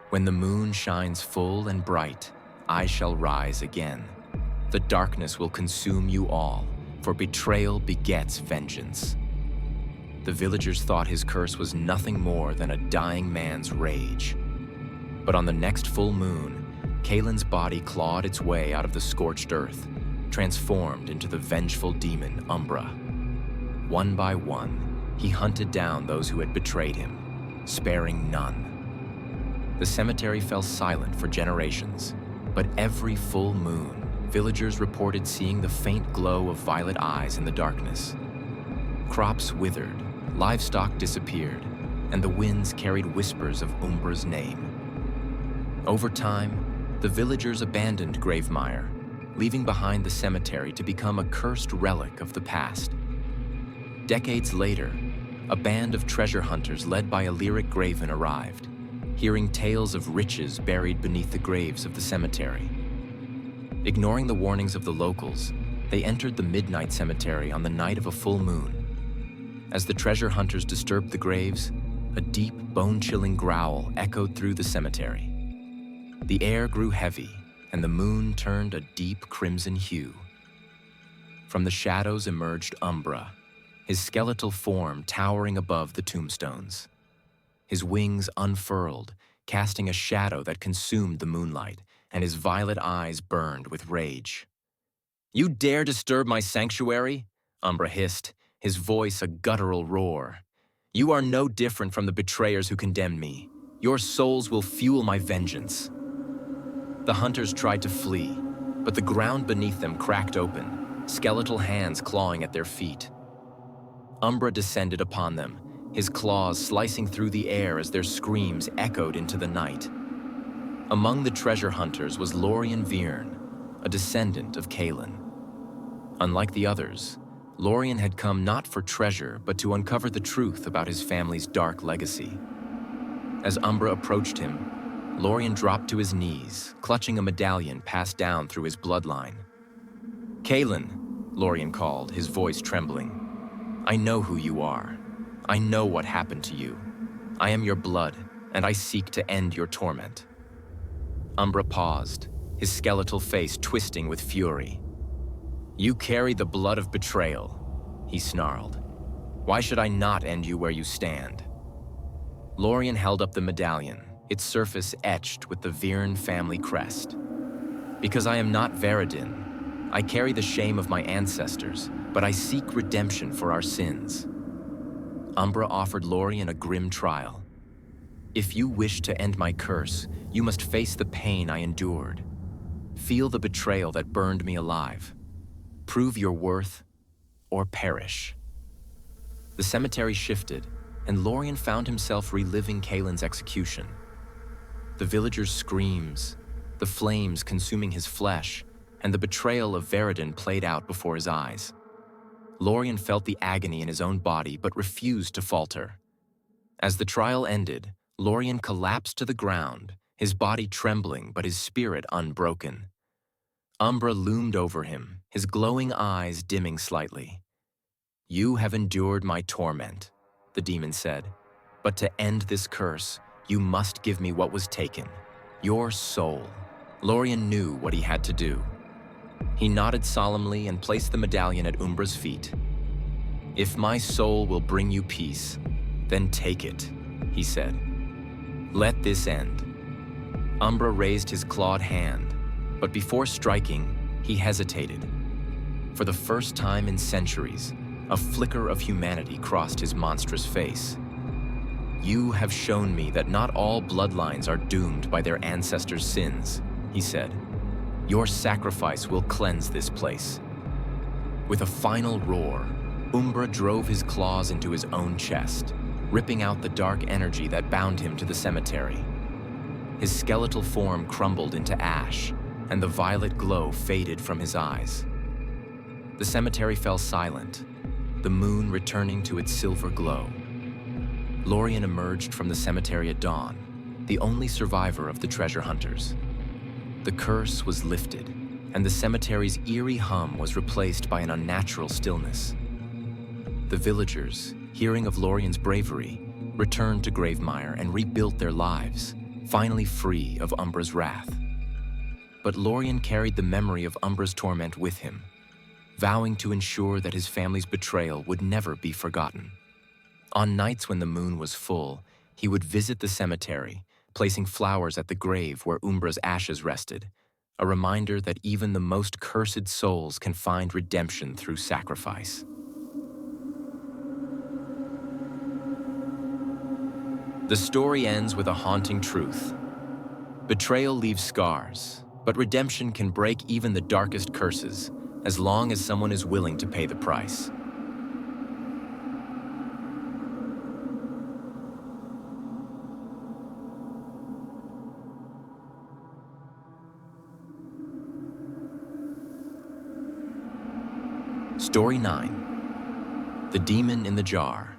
"When the moon shines full and bright, I shall rise again. The darkness will consume you all, for betrayal begets vengeance." The villagers thought his curse was nothing more than a dying man's rage. But on the next full moon, Kaelin's body clawed its way out of the scorched earth, transformed into the vengeful demon Umbra. One by one, he hunted down those who had betrayed him, sparing none. The cemetery fell silent for generations, but every full moon, villagers reported seeing the faint glow of violet eyes in the darkness. Crops withered, livestock disappeared, and the winds carried whispers of Umbra's name. Over time, the villagers abandoned Gravemire, leaving behind the cemetery to become a cursed relic of the past. Decades later, a band of treasure hunters led by a lyric graven arrived, hearing tales of riches buried beneath the graves of the cemetery. Ignoring the warnings of the locals, they entered the midnight cemetery on the night of a full moon. As the treasure hunters disturbed the graves, a deep, bone-chilling growl echoed through the cemetery. The air grew heavy, and the moon turned a deep crimson hue. From the shadows emerged Umbra, his skeletal form towering above the tombstones. His wings unfurled, casting a shadow that consumed the moonlight, and his violet eyes burned with rage. "You dare disturb my sanctuary?" Umbra hissed, his voice a guttural roar. "You are no different from the betrayers who condemned me. Your souls will fuel my vengeance." The hunters tried to flee, but the ground beneath them cracked open, skeletal hands clawing at their feet. Umbra descended upon them, his claws slicing through the air as their screams echoed into the night. Among the treasure hunters was Lorien Vierne, a descendant of Kaelin. Unlike the others, Lorien had come not for treasure, but to uncover the truth about his family's dark legacy. As Umbra approached him, Lorien dropped to his knees, clutching a medallion passed down through his bloodline. "Kaelin," Lorien called, his voice trembling. "I know who you are. I know what happened to you. I am your blood, and I seek to end your torment." Umbra paused, his skeletal face twisting with fury. "You carry the blood of betrayal," he snarled. "Why should I not end you where you stand?" Lorien held up the medallion, its surface etched with the Vierne family crest. "Because I am not Veridin. I carry the shame of my ancestors, but I seek redemption for our sins." Umbra offered Lorien a grim trial. "If you wish to end my curse, you must face the pain I endured. Feel the betrayal that burned me alive. Prove your worth, or perish." The cemetery shifted, and Lorien found himself reliving Kaelin's execution. The villagers' screams, the flames consuming his flesh, and the betrayal of Veridin played out before his eyes. Lorien felt the agony in his own body but refused to falter. As the trial ended, Lorien collapsed to the ground, his body trembling but his spirit unbroken. Umbra loomed over him, his glowing eyes dimming slightly. "You have endured my torment," the demon said, "but to end this curse, you must give me what was taken, your soul." Lorien knew what he had to do. He nodded solemnly and placed the medallion at Umbra's feet. "If my soul will bring you peace, then take it," he said. "Let this end." Umbra raised his clawed hand, but before striking, he hesitated. For the first time in centuries, a flicker of humanity crossed his monstrous face. "You have shown me that not all bloodlines are doomed by their ancestors' sins," he said. "Your sacrifice will cleanse this place." With a final roar, Umbra drove his claws into his own chest, ripping out the dark energy that bound him to the cemetery. His skeletal form crumbled into ash, and the violet glow faded from his eyes. The cemetery fell silent, the moon returning to its silver glow. Lorien emerged from the cemetery at dawn, the only survivor of the treasure hunters. The curse was lifted, and the cemetery's eerie hum was replaced by an unnatural stillness. The villagers, hearing of Lorien's bravery, returned to Gravemire and rebuilt their lives, finally free of Umbra's wrath. But Lorien carried the memory of Umbra's torment with him, vowing to ensure that his family's betrayal would never be forgotten. On nights when the moon was full, he would visit the cemetery, placing flowers at the grave where Umbra's ashes rested, a reminder that even the most cursed souls can find redemption through sacrifice. The story ends with a haunting truth. Betrayal leaves scars, but redemption can break even the darkest curses, as long as someone is willing to pay the price. Story 9. The Demon in the Jar.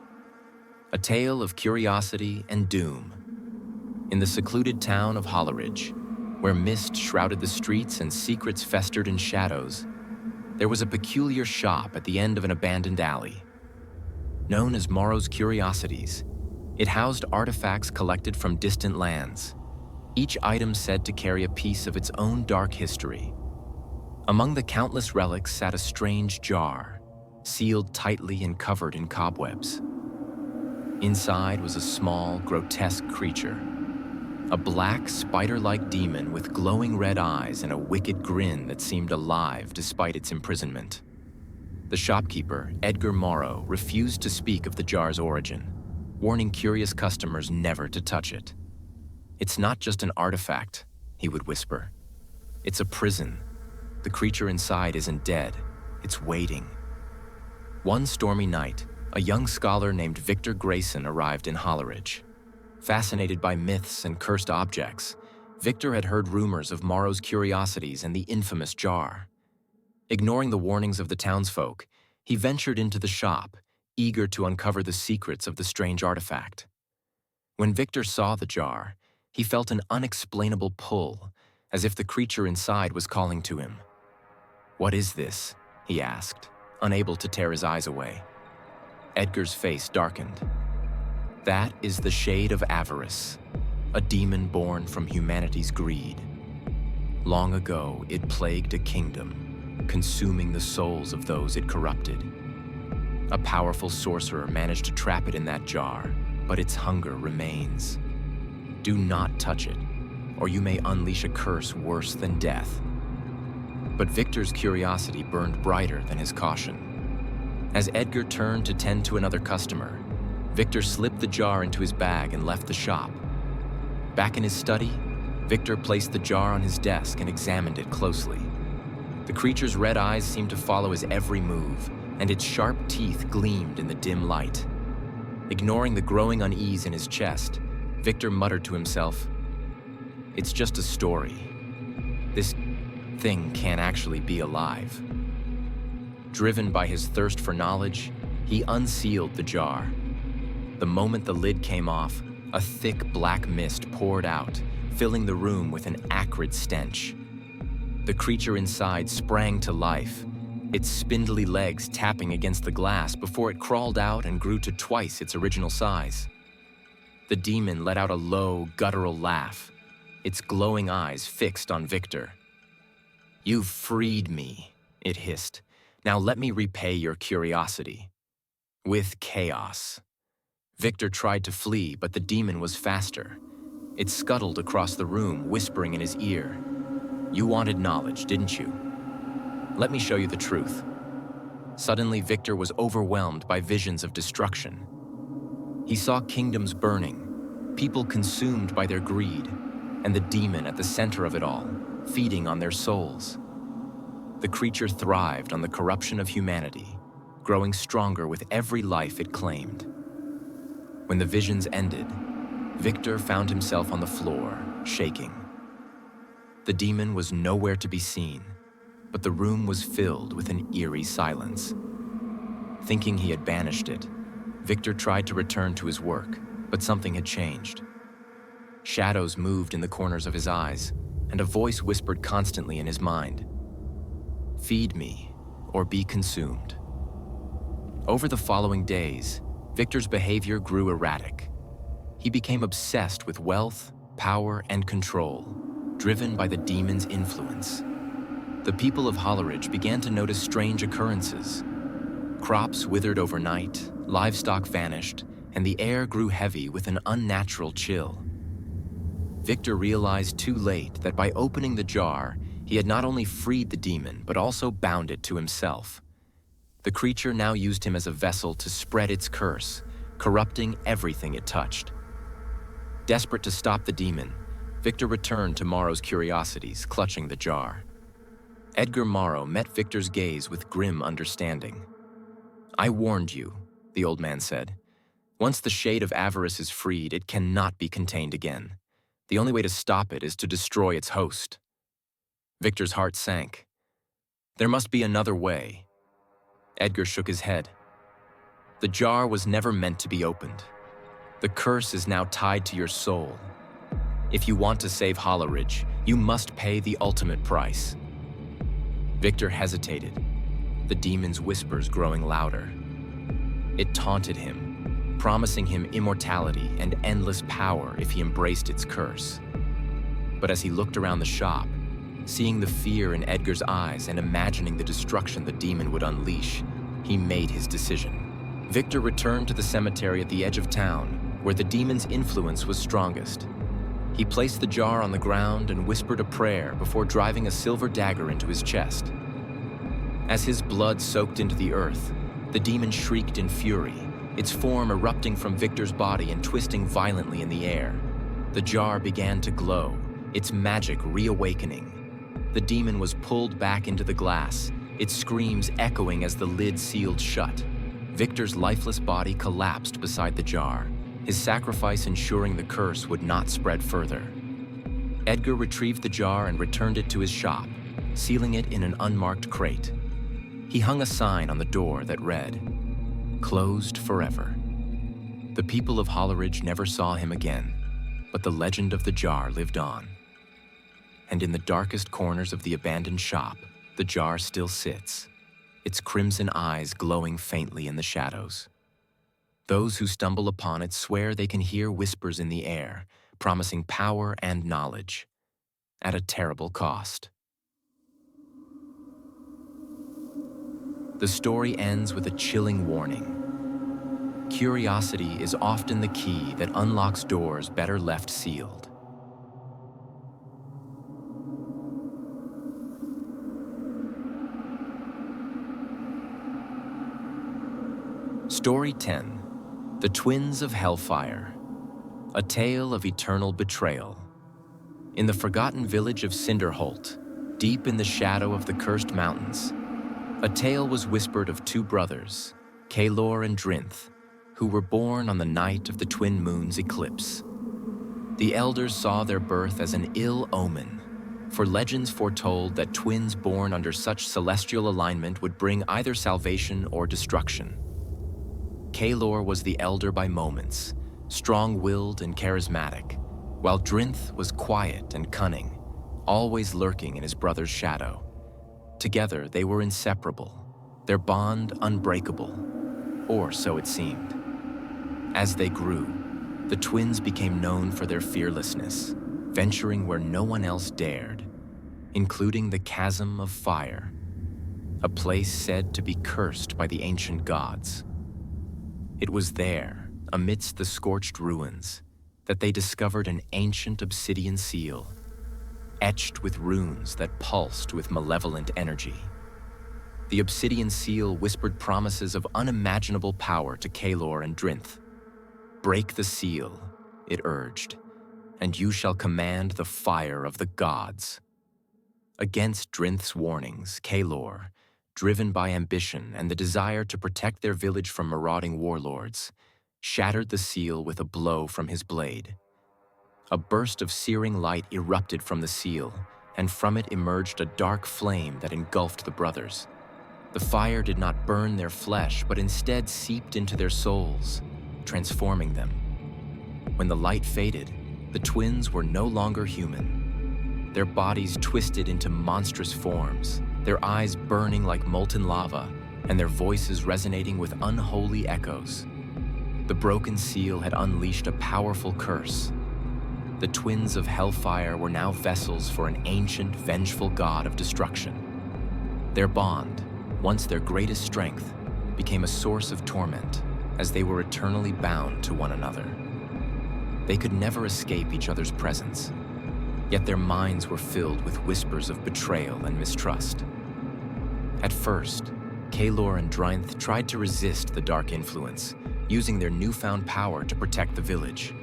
A tale of curiosity and doom. In the secluded town of Holleridge, where mist shrouded the streets and secrets festered in shadows, there was a peculiar shop at the end of an abandoned alley. Known as Morrow's Curiosities, it housed artifacts collected from distant lands, each item said to carry a piece of its own dark history. Among the countless relics sat a strange jar, sealed tightly and covered in cobwebs. Inside was a small, grotesque creature, a black, spider-like demon with glowing red eyes and a wicked grin that seemed alive despite its imprisonment. The shopkeeper, Edgar Morrow, refused to speak of the jar's origin, warning curious customers never to touch it. "It's not just an artifact," he would whisper. "It's a prison. The creature inside isn't dead. It's waiting." One stormy night, a young scholar named Victor Grayson arrived in Holleridge. Fascinated by myths and cursed objects, Victor had heard rumors of Morrow's Curiosities and the infamous jar. Ignoring the warnings of the townsfolk, he ventured into the shop, eager to uncover the secrets of the strange artifact. When Victor saw the jar, he felt an unexplainable pull, as if the creature inside was calling to him. "What is this?" he asked, unable to tear his eyes away. Edgar's face darkened. "That is the shade of avarice, a demon born from humanity's greed. Long ago, it plagued a kingdom, consuming the souls of those it corrupted. A powerful sorcerer managed to trap it in that jar, but its hunger remains. Do not touch it, or you may unleash a curse worse than death." But Victor's curiosity burned brighter than his caution. As Edgar turned to tend to another customer, Victor slipped the jar into his bag and left the shop. Back in his study, Victor placed the jar on his desk and examined it closely. The creature's red eyes seemed to follow his every move, and its sharp teeth gleamed in the dim light. Ignoring the growing unease in his chest, Victor muttered to himself, "It's just a story. This thing can't actually be alive." Driven by his thirst for knowledge, he unsealed the jar. The moment the lid came off, a thick black mist poured out, filling the room with an acrid stench. The creature inside sprang to life, its spindly legs tapping against the glass before it crawled out and grew to twice its original size. The demon let out a low, guttural laugh, its glowing eyes fixed on Victor. "You've freed me," it hissed. "Now let me repay your curiosity." With chaos. Victor tried to flee, but the demon was faster. It scuttled across the room, whispering in his ear, "You wanted knowledge, didn't you? Let me show you the truth." Suddenly, Victor was overwhelmed by visions of destruction. He saw kingdoms burning, people consumed by their greed, and the demon at the center of it all, feeding on their souls. The creature thrived on the corruption of humanity, growing stronger with every life it claimed. When the visions ended, Victor found himself on the floor, shaking. The demon was nowhere to be seen, but the room was filled with an eerie silence. Thinking he had banished it, Victor tried to return to his work, but something had changed. Shadows moved in the corners of his eyes, and a voice whispered constantly in his mind, "Feed me, or be consumed." Over the following days, Victor's behavior grew erratic. He became obsessed with wealth, power, and control, driven by the demon's influence. The people of Holleridge began to notice strange occurrences. Crops withered overnight, livestock vanished, and the air grew heavy with an unnatural chill. Victor realized too late that by opening the jar, He had not only freed the demon, but also bound it to himself. The creature now used him as a vessel to spread its curse, corrupting everything it touched. Desperate to stop the demon, Victor returned to Morrow's curiosities, clutching the jar. Edgar Morrow met Victor's gaze with grim understanding. "I warned you," the old man said. "Once the shade of avarice is freed, it cannot be contained again. The only way to stop it is to destroy its host." Victor's heart sank. "There must be another way." Edgar shook his head. "The jar was never meant to be opened. The curse is now tied to your soul. If you want to save Holleridge, you must pay the ultimate price." Victor hesitated, the demon's whispers growing louder. It taunted him, promising him immortality and endless power if he embraced its curse. But as he looked around the shop, seeing the fear in Edgar's eyes and imagining the destruction the demon would unleash, he made his decision. Victor returned to the cemetery at the edge of town, where the demon's influence was strongest. He placed the jar on the ground and whispered a prayer before driving a silver dagger into his chest. As his blood soaked into the earth, the demon shrieked in fury, its form erupting from Victor's body and twisting violently in the air. The jar began to glow, its magic reawakening. The demon was pulled back into the glass, its screams echoing as the lid sealed shut. Victor's lifeless body collapsed beside the jar, his sacrifice ensuring the curse would not spread further. Edgar retrieved the jar and returned it to his shop, sealing it in an unmarked crate. He hung a sign on the door that read, "Closed forever." The people of Holleridge never saw him again, but the legend of the jar lived on. And in the darkest corners of the abandoned shop, the jar still sits, its crimson eyes glowing faintly in the shadows. Those who stumble upon it swear they can hear whispers in the air, promising power and knowledge, at a terrible cost. The story ends with a chilling warning. Curiosity is often the key that unlocks doors better left sealed. Story 10. The Twins of Hellfire. A tale of eternal betrayal. In the forgotten village of Cinderholt, deep in the shadow of the cursed mountains, a tale was whispered of two brothers, Kaelor and Drinth, who were born on the night of the twin moon's eclipse. The elders saw their birth as an ill omen, for legends foretold that twins born under such celestial alignment would bring either salvation or destruction. Kaelor was the elder by moments, strong-willed and charismatic, while Drinth was quiet and cunning, always lurking in his brother's shadow. Together, they were inseparable, their bond unbreakable, or so it seemed. As they grew, the twins became known for their fearlessness, venturing where no one else dared, including the Chasm of Fire, a place said to be cursed by the ancient gods. It was there, amidst the scorched ruins, that they discovered an ancient obsidian seal, etched with runes that pulsed with malevolent energy. The obsidian seal whispered promises of unimaginable power to Kaelor and Drinth. "Break the seal," it urged, "and you shall command the fire of the gods." Against Drinth's warnings, Kaelor, driven by ambition and the desire to protect their village from marauding warlords, shattered the seal with a blow from his blade. A burst of searing light erupted from the seal, and from it emerged a dark flame that engulfed the brothers. The fire did not burn their flesh, but instead seeped into their souls, transforming them. When the light faded, the twins were no longer human. Their bodies twisted into monstrous forms, their eyes burning like molten lava, and their voices resonating with unholy echoes. The broken seal had unleashed a powerful curse. The twins of Hellfire were now vessels for an ancient, vengeful god of destruction. Their bond, once their greatest strength, became a source of torment as they were eternally bound to one another. They could never escape each other's presence. yet their minds were filled with whispers of betrayal and mistrust. At first, Calor and Drinth tried to resist the dark influence, using their newfound power to protect the village.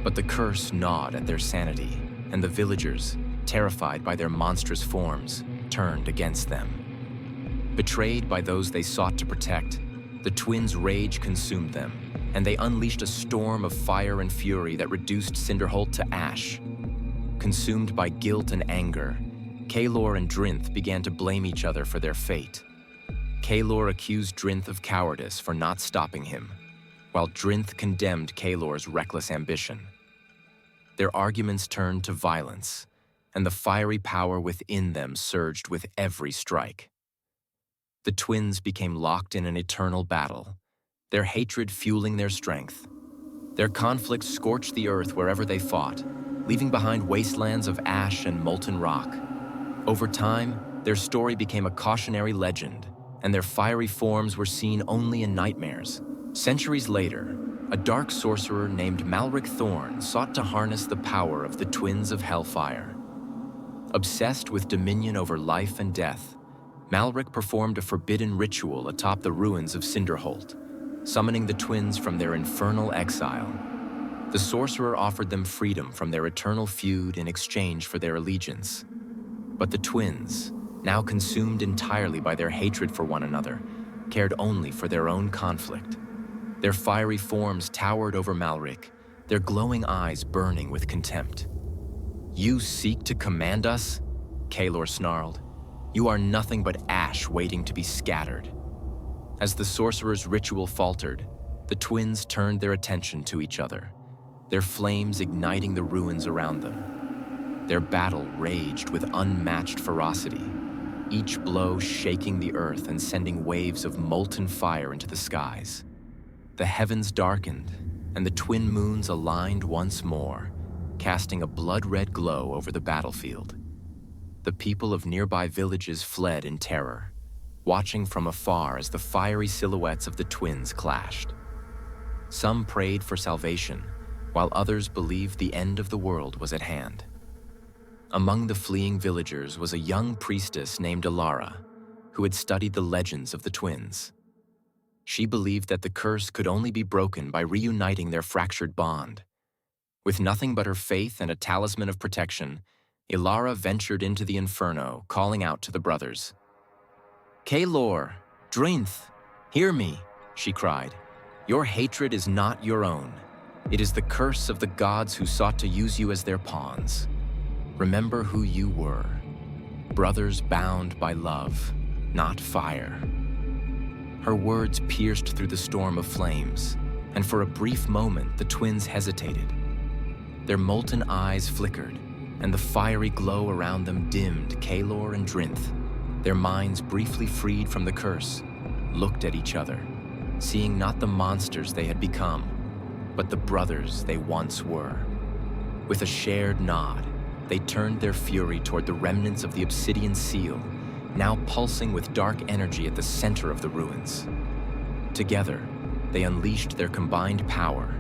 But the curse gnawed at their sanity, and the villagers, terrified by their monstrous forms, turned against them. Betrayed by those they sought to protect, the twins' rage consumed them, and they unleashed a storm of fire and fury that reduced Cinderholt to ash. Consumed by guilt and anger, Calor and Drinth began to blame each other for their fate. Calor accused Drinth of cowardice for not stopping him, while Drinth condemned Calor's reckless ambition. Their arguments turned to violence, and the fiery power within them surged with every strike. The twins became locked in an eternal battle, their hatred fueling their strength. Their conflict scorched the earth wherever they fought, leaving behind wastelands of ash and molten rock. Over time, their story became a cautionary legend, and their fiery forms were seen only in nightmares. Centuries later, a dark sorcerer named Malric Thorn sought to harness the power of the twins of Hellfire. Obsessed with dominion over life and death, Malric performed a forbidden ritual atop the ruins of Cinderholt, summoning the twins from their infernal exile. The sorcerer offered them freedom from their eternal feud in exchange for their allegiance. But the twins, now consumed entirely by their hatred for one another, cared only for their own conflict. Their fiery forms towered over Malric, their glowing eyes burning with contempt. "You seek to command us?" Calor snarled. "You are nothing but ash waiting to be scattered." As the sorcerer's ritual faltered, the twins turned their attention to each other, their flames igniting the ruins around them. Their battle raged with unmatched ferocity, each blow shaking the earth and sending waves of molten fire into the skies. The heavens darkened, and the twin moons aligned once more, casting a blood-red glow over the battlefield. The people of nearby villages fled in terror, watching from afar as the fiery silhouettes of the twins clashed. Some prayed for salvation, while others believed the end of the world was at hand. Among the fleeing villagers was a young priestess named Ilara, who had studied the legends of the twins. She believed that the curse could only be broken by reuniting their fractured bond. With nothing but her faith and a talisman of protection, Ilara ventured into the inferno, calling out to the brothers. "Calor, Drinth, hear me," she cried. "Your hatred is not your own. It is the curse of the gods who sought to use you as their pawns. Remember who you were, brothers bound by love, not fire." Her words pierced through the storm of flames, and for a brief moment the twins hesitated. Their molten eyes flickered, and the fiery glow around them dimmed Calor and Drinth. Their minds briefly freed from the curse, looked at each other, seeing not the monsters they had become, but the brothers they once were. With a shared nod, they turned their fury toward the remnants of the obsidian seal, now pulsing with dark energy at the center of the ruins. Together, they unleashed their combined power,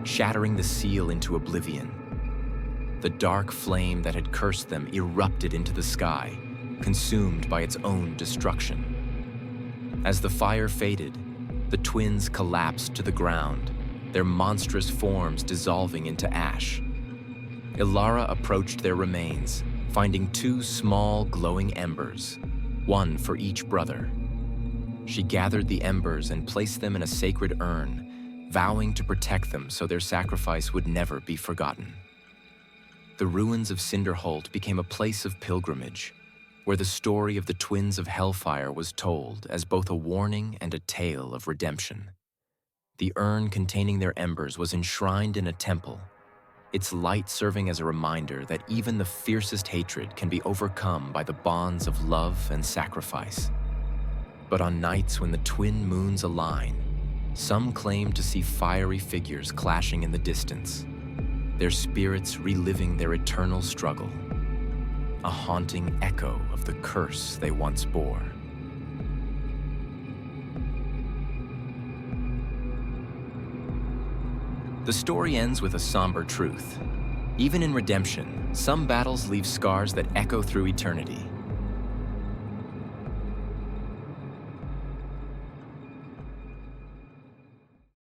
shattering the seal into oblivion. The dark flame that had cursed them erupted into the sky, consumed by its own destruction. As the fire faded, the twins collapsed to the ground, their monstrous forms dissolving into ash. Ilara approached their remains, finding two small glowing embers, one for each brother. She gathered the embers and placed them in a sacred urn, vowing to protect them so their sacrifice would never be forgotten. The ruins of Cinderholt became a place of pilgrimage, where the story of the twins of Hellfire was told as both a warning and a tale of redemption. The urn containing their embers was enshrined in a temple, its light serving as a reminder that even the fiercest hatred can be overcome by the bonds of love and sacrifice. But on nights when the twin moons align, some claim to see fiery figures clashing in the distance, their spirits reliving their eternal struggle, a haunting echo of the curse they once bore. The story ends with a somber truth. Even in redemption, some battles leave scars that echo through eternity.